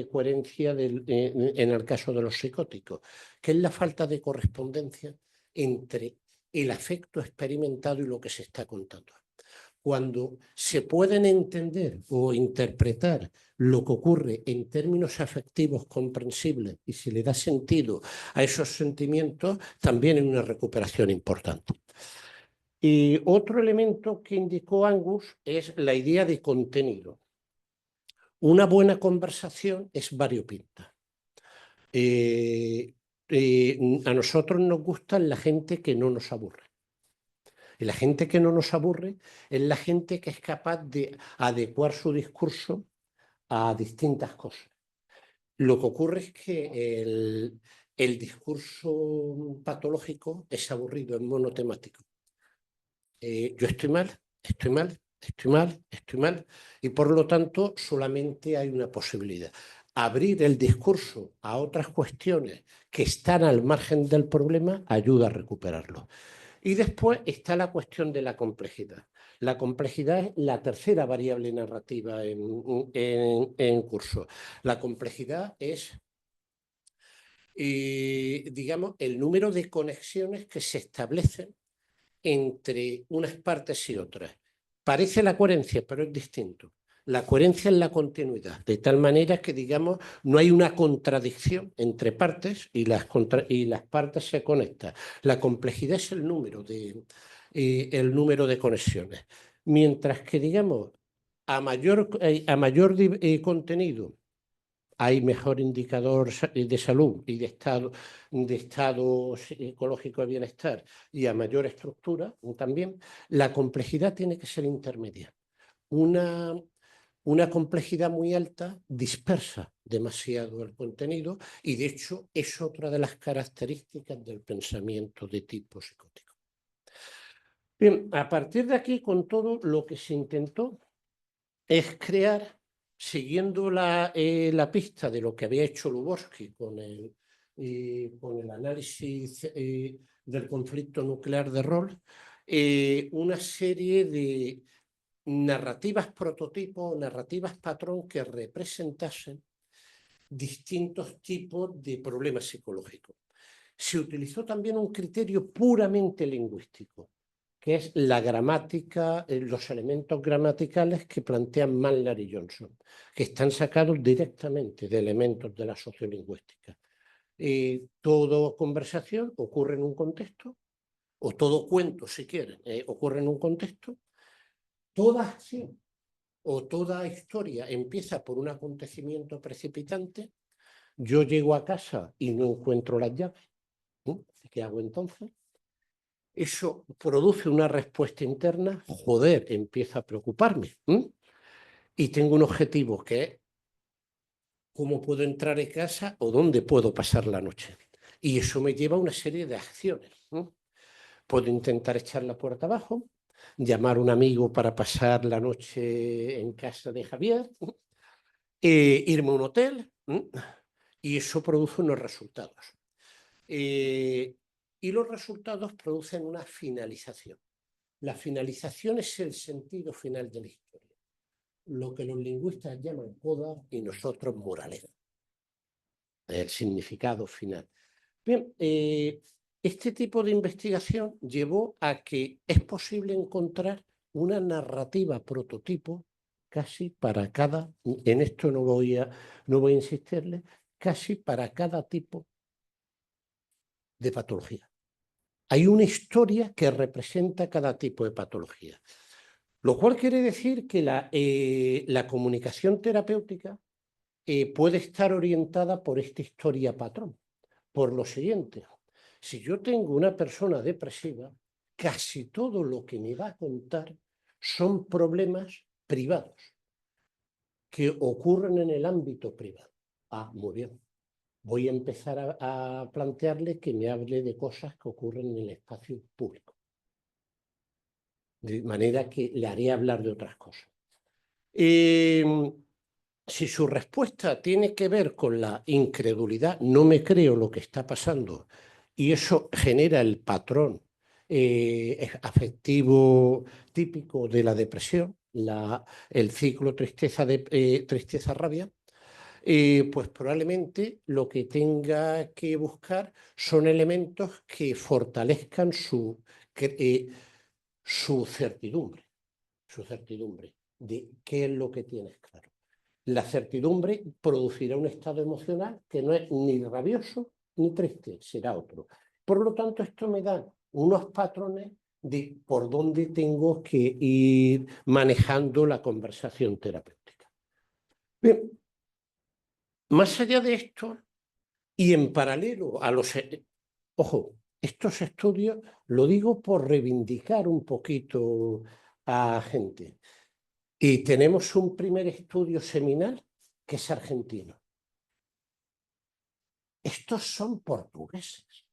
coherencia en el caso de los psicóticos, que es la falta de correspondencia entre el afecto experimentado y lo que se está contando. Cuando se pueden entender o interpretar lo que ocurre en términos afectivos comprensibles y se le da sentido a esos sentimientos, también hay una recuperación importante. Y otro elemento que indicó Angus es la idea de contenido. Una buena conversación es variopinta. A nosotros nos gusta la gente que no nos aburre. Y la gente que no nos aburre es la gente que es capaz de adecuar su discurso a distintas cosas. Lo que ocurre es que el discurso patológico es aburrido, es monotemático. Yo estoy mal, estoy mal, estoy mal, estoy mal, y por lo tanto solamente hay una posibilidad. abrir el discurso a otras cuestiones que están al margen del problema ayuda a recuperarlo. Y después está la cuestión de la complejidad. La complejidad es la tercera variable narrativa en curso. La complejidad es, digamos, el número de conexiones que se establecen entre unas partes y otras. Parece la coherencia, pero es distinto. La coherencia es la continuidad, de tal manera que, digamos, no hay una contradicción entre partes y las partes se conectan. La complejidad es el número de conexiones. Mientras que, digamos, a mayor contenido hay mejor indicador de salud y de estado psicológico de bienestar y a mayor estructura también, la complejidad tiene que ser intermedia. Una complejidad muy alta dispersa demasiado el contenido y de hecho es otra de las características del pensamiento de tipo psicótico. Bien, a partir de aquí, con todo lo que se intentó es crear, siguiendo la pista de lo que había hecho Lubowski con el análisis del conflicto nuclear de rol, una serie de narrativas prototipo, narrativas patrón que representasen distintos tipos de problemas psicológicos. Se utilizó también un criterio puramente lingüístico, que es la gramática, los elementos gramaticales que plantean Mandler y Johnson, que están sacados directamente de elementos de la sociolingüística. Toda conversación ocurre en un contexto, o todo cuento, si quieren, ocurre en un contexto. Toda acción o toda historia empieza por un acontecimiento precipitante. Yo llego a casa y no encuentro las llaves. ¿Qué hago entonces? Eso produce una respuesta interna, joder, empiezo a preocuparme. Y tengo un objetivo que es cómo puedo entrar en casa o dónde puedo pasar la noche. Y eso me lleva a una serie de acciones. Puedo intentar echar la puerta abajo, llamar a un amigo para pasar la noche en casa de Javier, irme a un hotel, y eso produce unos resultados. Y los resultados producen una finalización. La finalización es el sentido final de la historia, lo que los lingüistas llaman coda y nosotros moraleza, el significado final. Bien, este tipo de investigación llevó a que es posible encontrar una narrativa prototipo casi para cada, en esto no voy a insistirle, casi para cada tipo de patología. Hay una historia que representa cada tipo de patología. Lo cual quiere decir que la comunicación terapéutica puede estar orientada por esta historia patrón. Por lo siguiente, si yo tengo una persona depresiva, casi todo lo que me va a contar son problemas privados que ocurren en el ámbito privado. Muy bien. Voy a empezar a plantearle que me hable de cosas que ocurren en el espacio público. De manera que le haré hablar de otras cosas. Si su respuesta tiene que ver con la incredulidad, no me creo lo que está pasando, y eso genera el patrón afectivo típico de la depresión, el ciclo tristeza-rabia, pues probablemente lo que tenga que buscar son elementos que fortalezcan su certidumbre de qué es lo que tienes claro. La certidumbre producirá un estado emocional que no es ni rabioso ni triste, será otro. Por lo tanto, esto me da unos patrones de por dónde tengo que ir manejando la conversación terapéutica. Bien, más allá de esto, y en paralelo a los... Ojo, estos estudios lo digo por reivindicar un poquito a gente. Y tenemos un primer estudio seminal que es argentino. Estos son portugueses.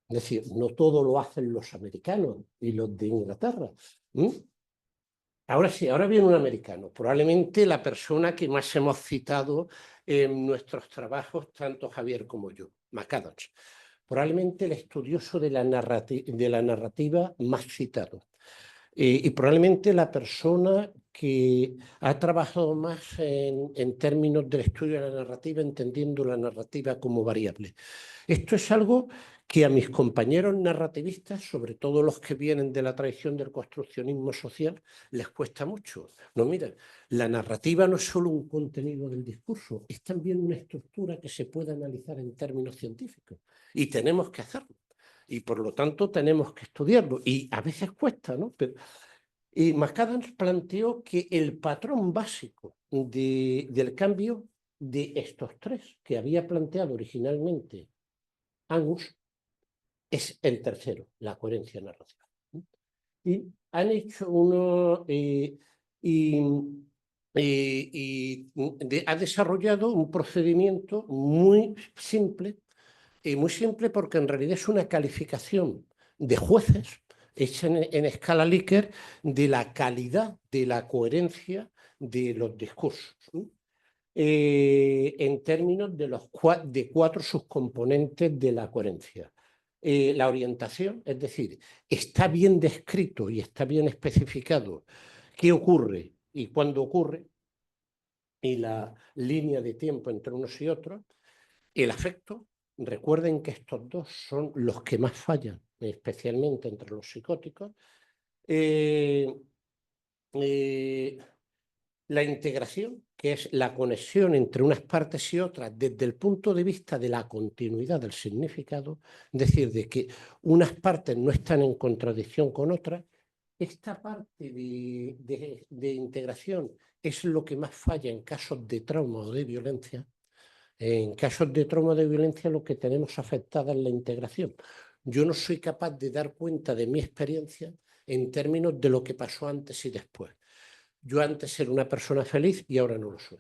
Es decir, no todo lo hacen los americanos y los de Inglaterra. Ahora sí, ahora viene un americano, probablemente la persona que más hemos citado en nuestros trabajos, tanto Javier como yo, McAdams. Probablemente el estudioso de la narrativa más citado. Y probablemente la persona que ha trabajado más en términos del estudio de la narrativa, entendiendo la narrativa como variable. Esto es algo que a mis compañeros narrativistas, sobre todo los que vienen de la tradición del construccionismo social, les cuesta mucho. No, mira, la narrativa no es solo un contenido del discurso, es también una estructura que se puede analizar en términos científicos y tenemos que hacerlo. Y por lo tanto tenemos que estudiarlo. Y a veces cuesta, ¿no? Y McAdams planteó que el patrón básico del cambio de estos tres que había planteado originalmente Angus es el tercero, la coherencia narrativa. Y han hecho uno ha desarrollado un procedimiento muy simple porque en realidad es una calificación de jueces hecha en escala Likert de la calidad, de la coherencia de los discursos, ¿no? En términos de cuatro subcomponentes de la coherencia. La orientación, es decir, está bien descrito y está bien especificado qué ocurre y cuándo ocurre, y la línea de tiempo entre unos y otros. El afecto, recuerden que estos dos son los que más fallan, especialmente entre los psicóticos. La integración, que es la conexión entre unas partes y otras desde el punto de vista de la continuidad del significado, es decir, de que unas partes no están en contradicción con otras. Esta parte de integración es lo que más falla en casos de trauma o de violencia. En casos de trauma o de violencia lo que tenemos afectada es la integración. Yo no soy capaz de dar cuenta de mi experiencia en términos de lo que pasó antes y después. Yo antes era una persona feliz y ahora no lo soy.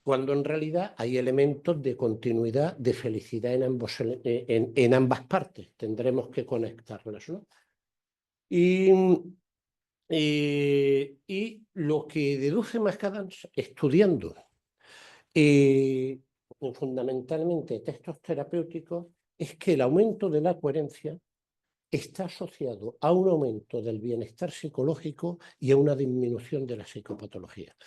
Cuando en realidad hay elementos de continuidad, de felicidad en ambas partes. Tendremos que conectarlas, ¿no? Y lo que deduce McAdams estudiando fundamentalmente textos terapéuticos es que el aumento de la coherencia está asociado a un aumento del bienestar psicológico y a una disminución de la psicopatología.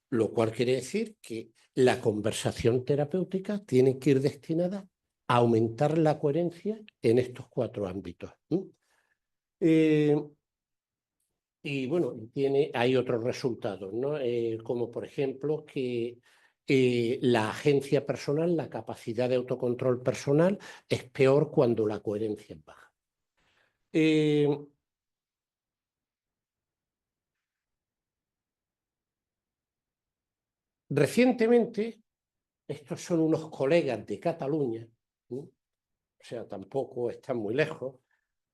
Lo cual quiere decir que la conversación terapéutica tiene que ir destinada a aumentar la coherencia en estos cuatro ámbitos. Y bueno, hay otros resultados, ¿no? Como por ejemplo que la agencia personal, la capacidad de autocontrol personal es peor cuando la coherencia es baja. Recientemente, estos son unos colegas de Cataluña, ¿no? O sea, tampoco están muy lejos,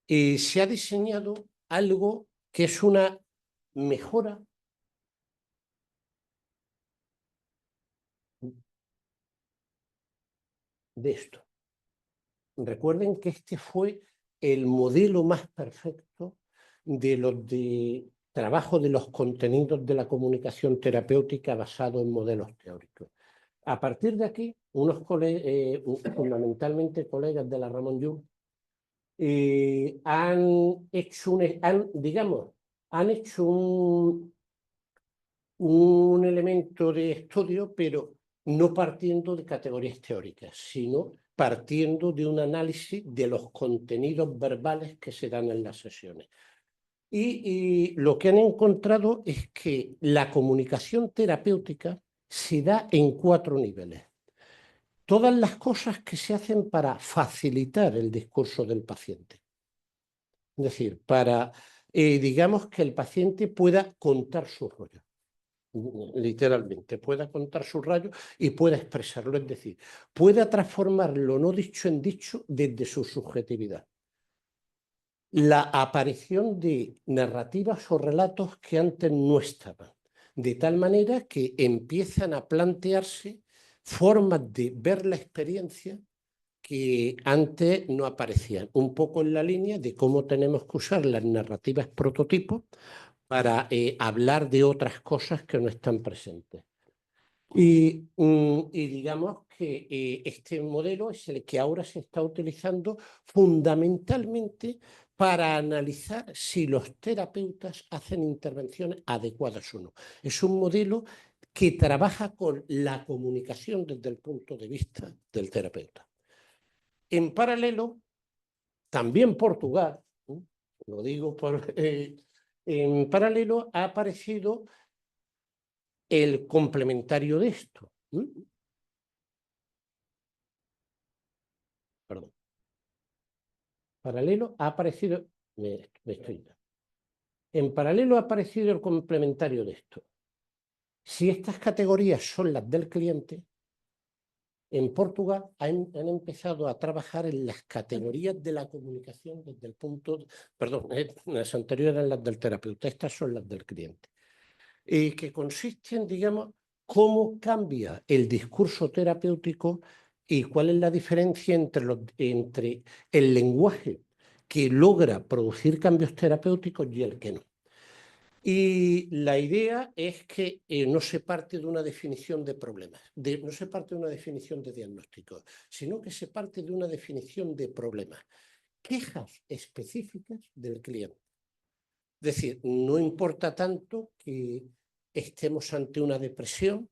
y se ha diseñado algo que es una mejora de esto. Recuerden que este fue el modelo más perfecto de trabajo de los contenidos de la comunicación terapéutica basado en modelos teóricos. A partir de aquí, fundamentalmente colegas de la Ramon Llull, han hecho un elemento de estudio, pero no partiendo de categorías teóricas, sino partiendo de un análisis de los contenidos verbales que se dan en las sesiones. Y lo que han encontrado es que la comunicación terapéutica se da en 4 niveles. Todas las cosas que se hacen para facilitar el discurso del paciente. Es decir, para, digamos, que el paciente pueda contar su rollo. Literalmente, pueda contar su rollo y pueda expresarlo. Es decir, pueda transformar lo no dicho en dicho desde su subjetividad. La aparición de narrativas o relatos que antes no estaban, de tal manera que empiezan a plantearse formas de ver la experiencia que antes no aparecían, un poco en la línea de cómo tenemos que usar las narrativas prototipos para hablar de otras cosas que no están presentes. Y digamos que este modelo es el que ahora se está utilizando fundamentalmente para analizar si los terapeutas hacen intervenciones adecuadas o no. Es un modelo que trabaja con la comunicación desde el punto de vista del terapeuta. En paralelo, también Portugal, lo digo en paralelo ha aparecido el complementario de esto. Perdón. Paralelo ha aparecido. En paralelo ha aparecido el complementario de esto. Si estas categorías son las del cliente, en Portugal han empezado a trabajar en las categorías de la comunicación desde el punto. Perdón, las anteriores eran las del terapeuta, estas son las del cliente. Que consisten, digamos, cómo cambia el discurso terapéutico y cuál es la diferencia entre el lenguaje que logra producir cambios terapéuticos y el que no. Y la idea es que no se parte de una definición de problemas, no se parte de una definición de diagnóstico, sino que se parte de una definición de problemas, quejas específicas del cliente. Es decir, no importa tanto que estemos ante una depresión,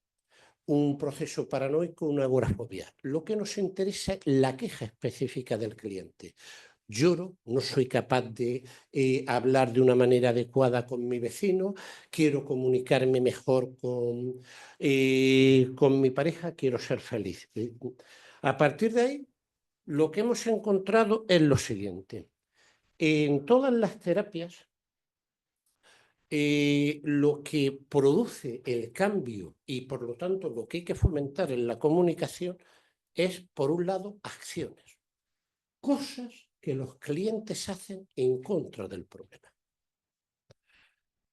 un proceso paranoico, una agorafobia. Lo que nos interesa es la queja específica del cliente. Lloro, no soy capaz de hablar de una manera adecuada con mi vecino, quiero comunicarme mejor con mi pareja, quiero ser feliz. A partir de ahí, lo que hemos encontrado es lo siguiente. En todas las terapias, lo que produce el cambio y por lo tanto lo que hay que fomentar en la comunicación es, por un lado, acciones, cosas que los clientes hacen en contra del problema.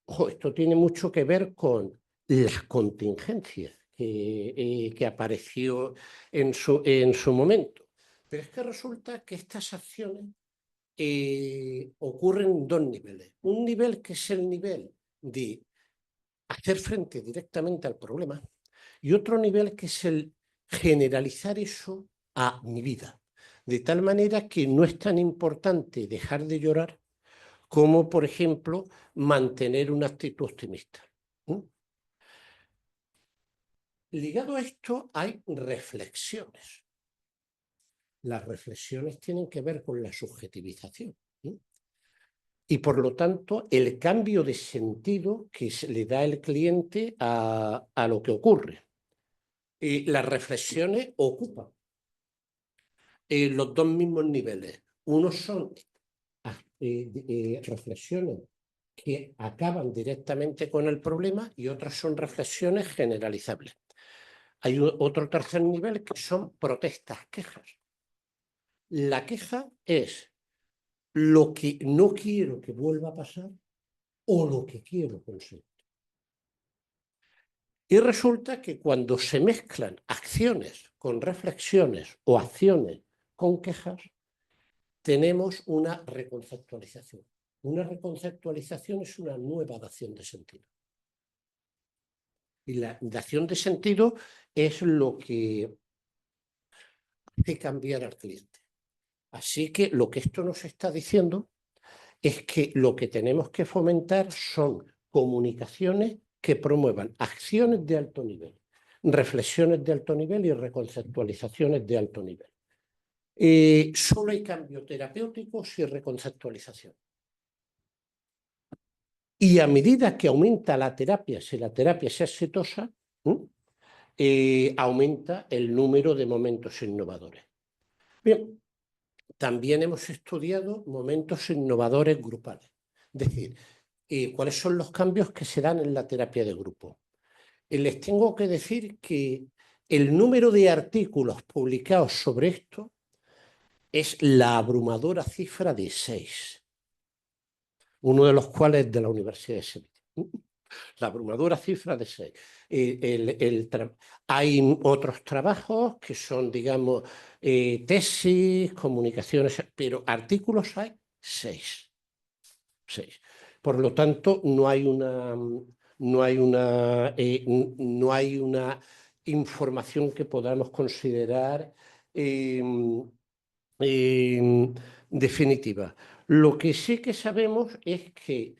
Ojo, esto tiene mucho que ver con las contingencias que apareció en su momento. Pero es que resulta que estas acciones ocurren en dos niveles. Un nivel que es el nivel de hacer frente directamente al problema y otro nivel que es el generalizar eso a mi vida. De tal manera que no es tan importante dejar de llorar como, por ejemplo, mantener una actitud optimista. Ligado a esto hay reflexiones. Las reflexiones tienen que ver con la subjetivización. Y por lo tanto, el cambio de sentido que le da el cliente a lo que ocurre. Las reflexiones ocupan los dos mismos niveles. Unos son reflexiones que acaban directamente con el problema y otras son reflexiones generalizables. Hay otro tercer nivel que son protestas, quejas. La queja es lo que no quiero que vuelva a pasar o lo que quiero conseguir. Y resulta que cuando se mezclan acciones con reflexiones o acciones con quejas, tenemos una reconceptualización. Una reconceptualización es una nueva dación de sentido. Y la dación de sentido es lo que hace cambiar al cliente. Así que lo que esto nos está diciendo es que lo que tenemos que fomentar son comunicaciones que promuevan acciones de alto nivel, reflexiones de alto nivel y reconceptualizaciones de alto nivel. Solo hay cambio terapéutico si reconceptualización. Y a medida que aumenta la terapia, si la terapia es exitosa, aumenta el número de momentos innovadores. Bien, también hemos estudiado momentos innovadores grupales. Es decir, cuáles son los cambios que se dan en la terapia de grupo. Les tengo que decir que el número de artículos publicados sobre esto es la abrumadora cifra de 6, uno de los cuales es de la Universidad de Sevilla. La abrumadora cifra de 6. Hay otros trabajos que son, digamos, tesis, comunicaciones, pero artículos hay 6. Por lo tanto, no hay una información que podamos considerar definitiva. Lo que sí que sabemos es que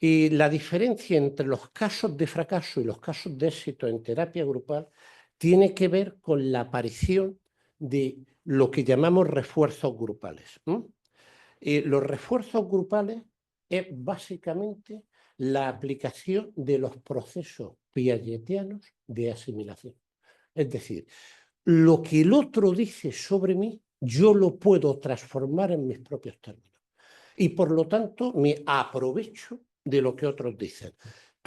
la diferencia entre los casos de fracaso y los casos de éxito en terapia grupal tiene que ver con la aparición de lo que llamamos refuerzos grupales. Los refuerzos grupales es básicamente la aplicación de los procesos piagetianos de asimilación. Es decir, lo que el otro dice sobre mí, yo lo puedo transformar en mis propios términos. Y por lo tanto me aprovecho de lo que otros dicen.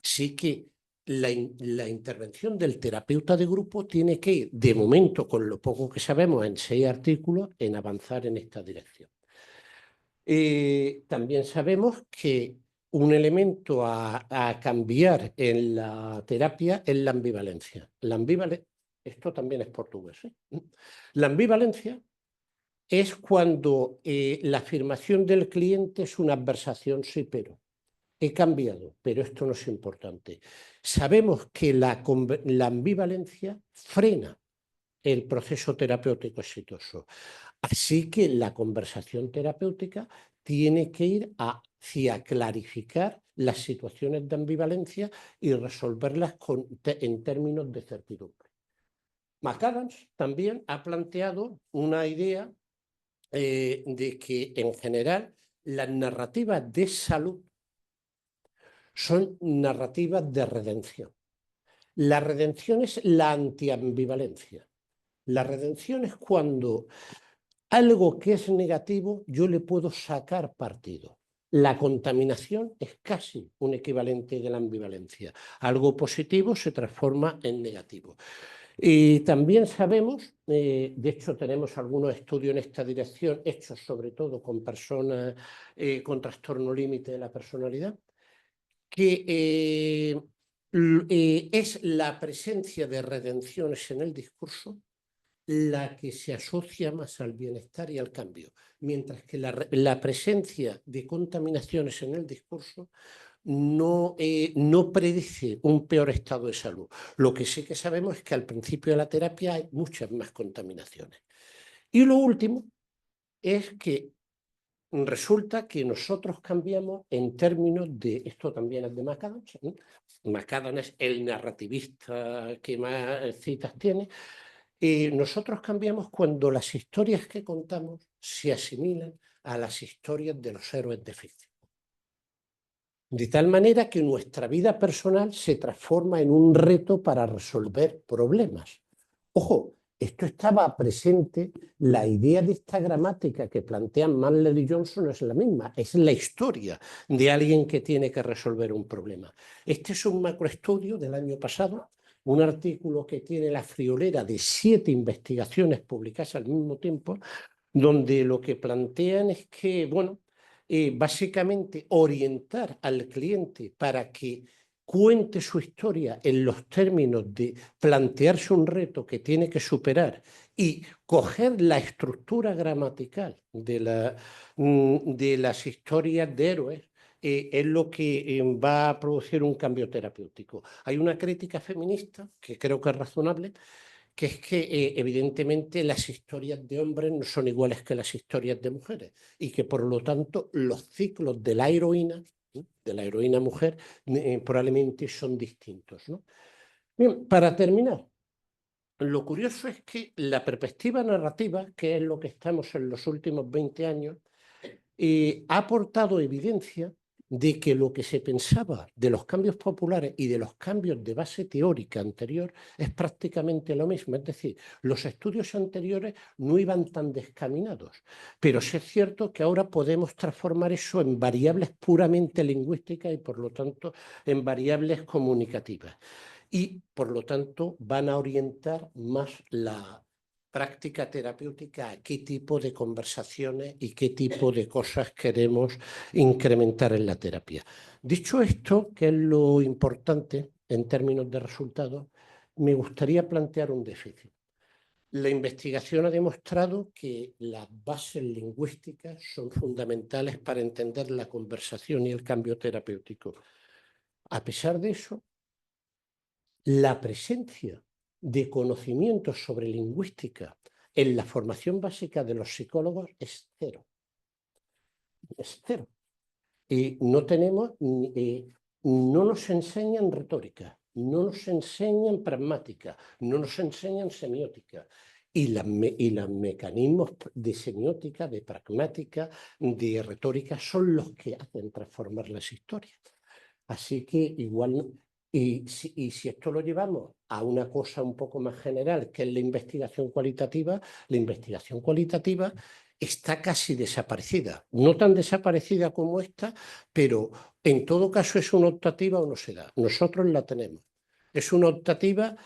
Así que la intervención del terapeuta de grupo tiene que ir, de momento, con lo poco que sabemos, en 6 artículos, en avanzar en esta dirección. También sabemos que un elemento a cambiar en la terapia es la ambivalencia. Esto también es portugués. La ambivalencia es cuando la afirmación del cliente es una adversación sí, pero. He cambiado, pero esto no es importante. Sabemos que la ambivalencia frena el proceso terapéutico exitoso. Así que la conversación terapéutica tiene que ir hacia clarificar las situaciones de ambivalencia y resolverlas en términos de certidumbre. McAdams también ha planteado una idea de que, en general, las narrativas de salud son narrativas de redención. La redención es la antiambivalencia. La redención es cuando algo que es negativo yo le puedo sacar partido. La contaminación es casi un equivalente de la ambivalencia. Algo positivo se transforma en negativo. Y también sabemos, de hecho tenemos algunos estudios en esta dirección, hechos sobre todo con personas con trastorno límite de la personalidad, que es la presencia de redenciones en el discurso la que se asocia más al bienestar y al cambio, mientras que la presencia de contaminaciones en el discurso no predice un peor estado de salud. Lo que sí que sabemos es que al principio de la terapia hay muchas más contaminaciones. Y lo último es que resulta que nosotros cambiamos en términos de, esto también es de McAdams, McAdams es el narrativista que más citas tiene, nosotros cambiamos cuando las historias que contamos se asimilan a las historias de los héroes de ficción. De tal manera que nuestra vida personal se transforma en un reto para resolver problemas. Ojo, esto estaba presente, la idea de esta gramática que plantean Mandler y Johnson es la misma, es la historia de alguien que tiene que resolver un problema. Este es un macroestudio del año pasado, un artículo que tiene la friolera de 7 investigaciones publicadas al mismo tiempo, donde lo que plantean es que, bueno, básicamente orientar al cliente para que cuente su historia en los términos de plantearse un reto que tiene que superar y coger la estructura gramatical de las historias de héroes, es lo que va a producir un cambio terapéutico. Hay una crítica feminista, que creo que es razonable, que es que evidentemente las historias de hombres no son iguales que las historias de mujeres y que por lo tanto los ciclos de la heroína mujer, probablemente son distintos, ¿no? Bien, para terminar, lo curioso es que la perspectiva narrativa, que es lo que estamos en los últimos 20 años, ha aportado evidencia de que lo que se pensaba de los cambios populares y de los cambios de base teórica anterior es prácticamente lo mismo. Es decir, los estudios anteriores no iban tan descaminados, pero sí es cierto que ahora podemos transformar eso en variables puramente lingüísticas y por lo tanto en variables comunicativas. Y por lo tanto van a orientar más la práctica terapéutica a qué tipo de conversaciones y qué tipo de cosas queremos incrementar en la terapia. Dicho esto, que es lo importante en términos de resultados, me gustaría plantear un déficit. La investigación ha demostrado que las bases lingüísticas son fundamentales para entender la conversación y el cambio terapéutico. A pesar de eso, la presencia de conocimientos sobre lingüística en la formación básica de los psicólogos es cero. Es cero. No nos enseñan retórica, no nos enseñan pragmática, no nos enseñan semiótica. Y los mecanismos de semiótica, de pragmática, de retórica son los que hacen transformar las historias. Así que igual, y si esto lo llevamos a una cosa un poco más general, que es la investigación cualitativa está casi desaparecida. No tan desaparecida como esta, pero en todo caso es una optativa o no se da. Nosotros la tenemos. Es una optativa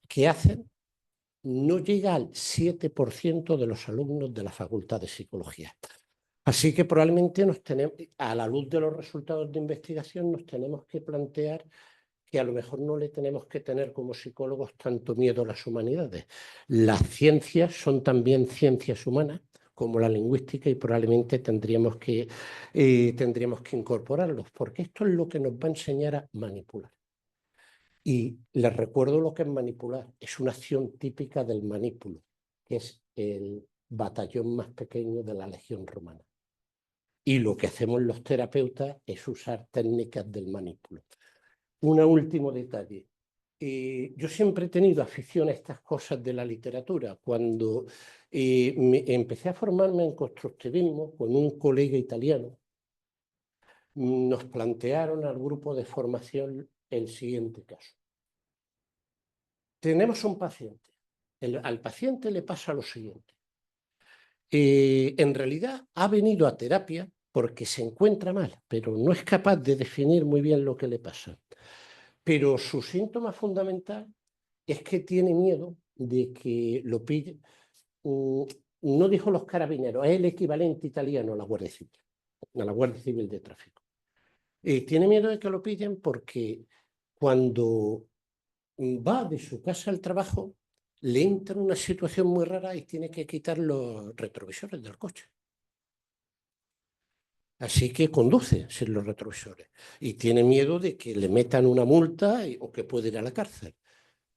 que hacen, no llega al 7% de los alumnos de la Facultad de Psicología. Así que probablemente a la luz de los resultados de investigación, nos tenemos que plantear que a lo mejor no le tenemos que tener como psicólogos tanto miedo a las humanidades. Las ciencias son también ciencias humanas, como la lingüística, y probablemente tendríamos que incorporarlos, porque esto es lo que nos va a enseñar a manipular. Y les recuerdo lo que es manipular. Es una acción típica del manípulo, que es el batallón más pequeño de la Legión Romana. Y lo que hacemos los terapeutas es usar técnicas del manípulo. Un último detalle. Yo siempre he tenido afición a estas cosas de la literatura. Cuando empecé a formarme en constructivismo con un colega italiano, nos plantearon al grupo de formación el siguiente caso. Tenemos un paciente. Al paciente le pasa lo siguiente. En realidad ha venido a terapia porque se encuentra mal, pero no es capaz de definir muy bien lo que le pasa. Pero su síntoma fundamental es que tiene miedo de que lo pillen. No dijo los carabineros, es el equivalente italiano a la Guardia Civil de Tráfico. Tiene miedo de que lo pillen porque cuando va de su casa al trabajo, le entra una situación muy rara y tiene que quitar los retrovisores del coche. Así que conduce sin los retrovisores y tiene miedo de que le metan una multa o que pueda ir a la cárcel.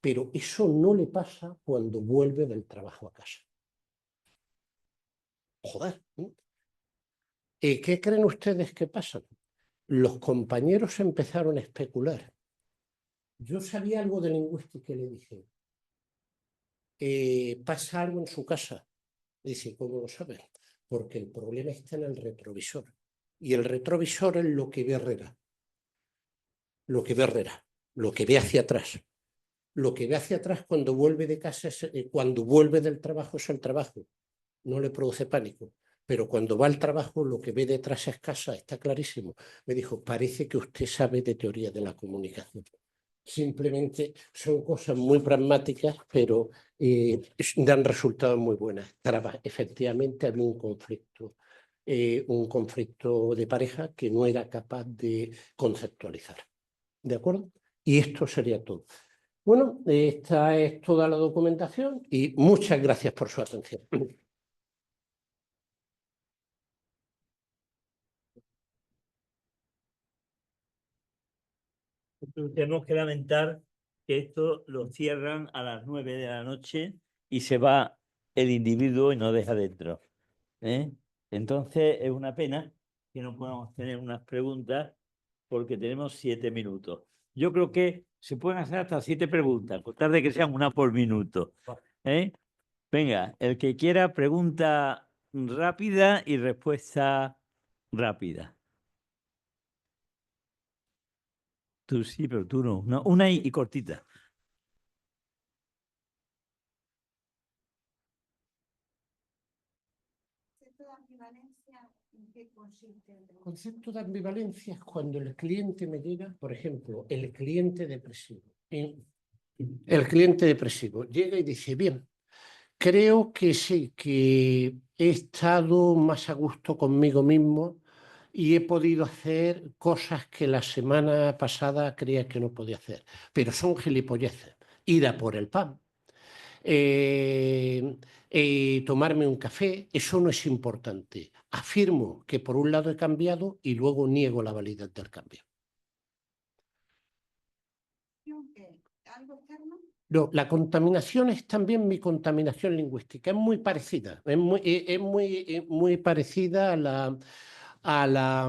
Pero eso no le pasa cuando vuelve del trabajo a casa. Joder. ¿Qué creen ustedes que pasa? Los compañeros empezaron a especular. Yo sabía algo de lingüística y le dije, pasa algo en su casa. Dice, ¿cómo lo sabes? Porque el problema está en el retrovisor. Y el retrovisor es lo que ve Herrera. Lo que ve Herrera. Lo que ve hacia atrás. Lo que ve hacia atrás cuando vuelve de casa, cuando vuelve del trabajo es el trabajo. No le produce pánico. Pero cuando va al trabajo, lo que ve detrás es casa. Está clarísimo. Me dijo, parece que usted sabe de teoría de la comunicación. Simplemente son cosas muy pragmáticas, pero dan resultados muy buenos. Efectivamente había un conflicto de pareja que no era capaz de conceptualizar. ¿De acuerdo? Y esto sería todo. Bueno, esta es toda la documentación y muchas gracias por su atención. Tenemos que lamentar que esto lo cierran a las 9 de la noche y se va el individuo y nos deja dentro. Entonces es una pena que no podamos tener unas preguntas porque tenemos 7 minutos. Yo creo que se pueden hacer hasta 7 preguntas, con tal de que sean una por minuto. Venga, el que quiera pregunta rápida y respuesta rápida. Tú sí, pero tú no. Una y cortita. El concepto de ambivalencia es cuando el cliente me llega, por ejemplo, el cliente depresivo. El cliente depresivo llega y dice, bien, creo que sí, que he estado más a gusto conmigo mismo y he podido hacer cosas que la semana pasada creía que no podía hacer, pero son gilipolleces. Ir a por el pan, tomarme un café, eso no es importante. Afirmo que por un lado he cambiado y luego niego la validez del cambio. ¿Algo externo? No, la contaminación es también mi contaminación lingüística, es muy parecida, es muy parecida a la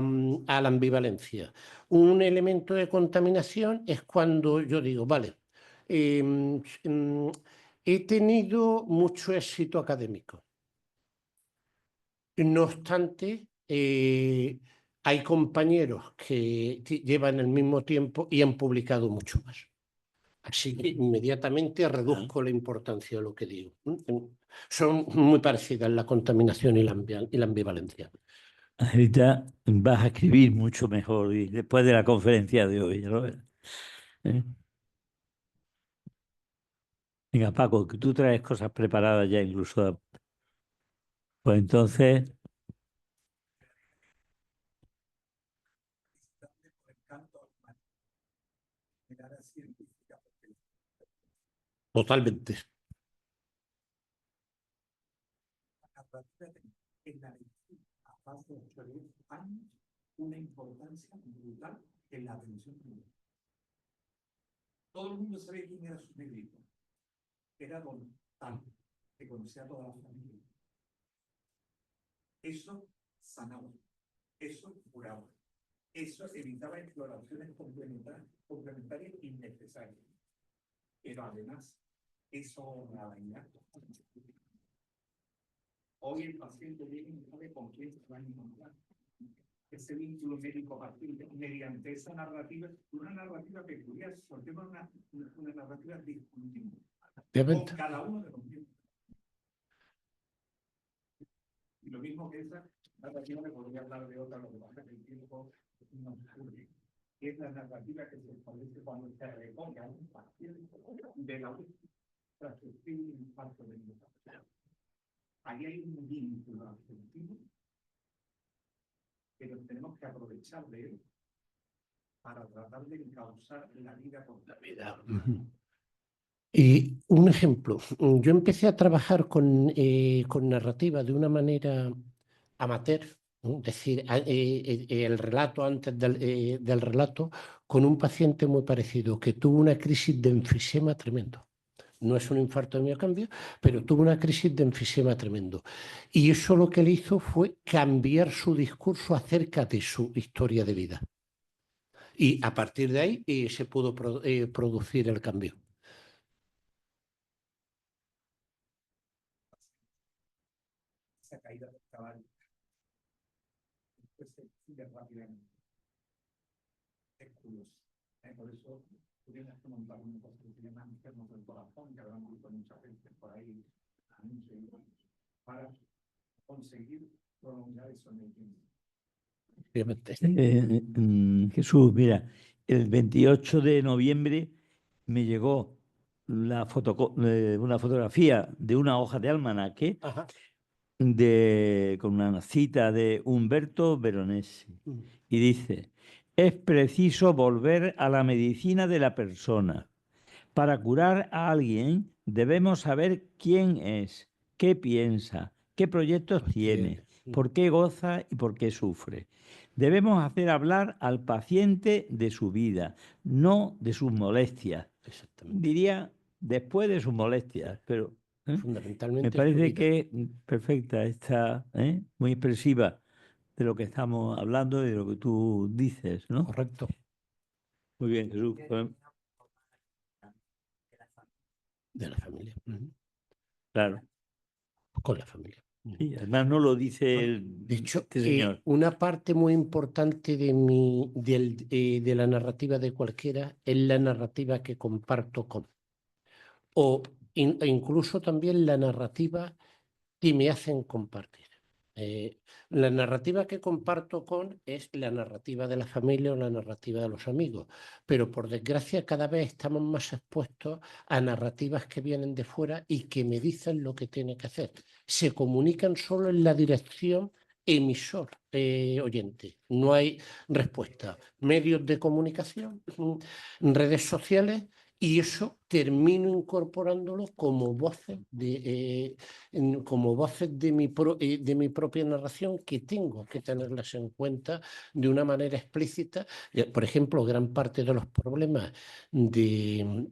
ambivalencia. Un elemento de contaminación es cuando yo digo, vale, he tenido mucho éxito académico. No obstante, hay compañeros que llevan el mismo tiempo y han publicado mucho más. Así que inmediatamente reduzco la importancia de lo que digo. Son muy parecidas la contaminación y la ambivalencia. Ahorita vas a escribir mucho mejor y después de la conferencia de hoy, ¿no? ¿Eh? Venga, Paco, que tú traes cosas preparadas ya incluso. Pues entonces, Totalmente. En la medicina, a paso de 8 años, una importancia brutal en la atención primaria. Todo el mundo sabía quién era su médico. Era don Tal, que conocía a toda la familia. Eso sanaba, eso curaba, eso evitaba exploraciones complementarias innecesarias. Pero además, eso nada. Hoy el paciente viene y sabe con quién se va a encontrar. Ese vínculo médico-paciente, mediante esa narrativa, una narrativa peculiar, porque es una narrativa discontinua. Con cada uno de los miembros. Y lo mismo que esa narrativa, me podría hablar de otra, lo que pasa que el tiempo no ocurre. Es la narrativa que se establece cuando se recoge a un paciente de la última tras sufrir un infarto de miocardio. Ahí hay un vínculo afectivo que nos tenemos que aprovechar de él para tratar de encauzar la vida con la vida. Y un ejemplo, yo empecé a trabajar con narrativa de una manera amateur, ¿no? Es decir, el relato antes del relato, con un paciente muy parecido que tuvo una crisis de enfisema tremendo. No es un infarto de miocardio, pero tuvo una crisis de enfisema tremendo. Y eso lo que le hizo fue cambiar su discurso acerca de su historia de vida. Y a partir de ahí se pudo producir el cambio. Esa caída del caballo. Después se sigue rápidamente. Es curioso. Por eso tienes que montar una cosa que se llama enfermos del corazón, que habrán visto mucha gente por ahí anuncios para conseguir prolongar eso en el tiempo. Jesús, mira, el 28 de noviembre me llegó una fotografía de una hoja de almanaque con una cita de Umberto Veronesi. Y dice, es preciso volver a la medicina de la persona. Para curar a alguien debemos saber quién es, qué piensa, qué proyectos tiene, por qué goza y por qué sufre. Debemos hacer hablar al paciente de su vida, no de sus molestias. Diría después de sus molestias, pero fundamentalmente me parece que es perfecta, está muy expresiva de lo que estamos hablando y de lo que tú dices, ¿no? Correcto. Muy bien, Jesús. De la familia. Claro. Con la familia. Sí, además no lo dice de hecho, este señor. Una parte muy importante de la narrativa de cualquiera es la narrativa que comparto con. E incluso también la narrativa que me hacen compartir. La narrativa que comparto con es la narrativa de la familia o la narrativa de los amigos, pero por desgracia cada vez estamos más expuestos a narrativas que vienen de fuera y que me dicen lo que tiene que hacer. Se comunican solo en la dirección emisor, oyente. No hay respuesta. Medios de comunicación, redes sociales Y eso termino incorporándolo como voces de mi propia narración, que tengo que tenerlas en cuenta de una manera explícita. Por ejemplo, gran parte de los problemas de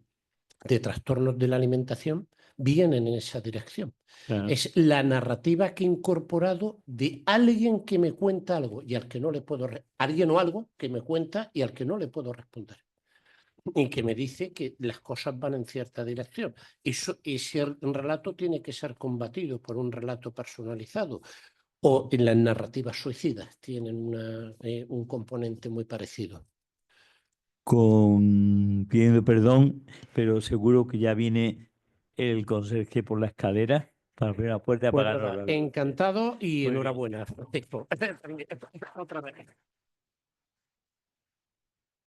trastornos de la alimentación vienen en esa dirección. Claro. Es la narrativa que he incorporado de alguien que me cuenta algo y al que no le puedo alguien o algo que me cuenta y al que no le puedo responder, y que me dice que las cosas van en cierta dirección. Ese relato tiene que ser combatido por un relato personalizado, o en las narrativas suicidas tienen un componente muy parecido. Pidiendo perdón, pero seguro que ya viene el conserje por la escalera para abrir la puerta y Pues apagarnos nada, la luz. encantado y Muy bien. enhorabuena. Otra vez.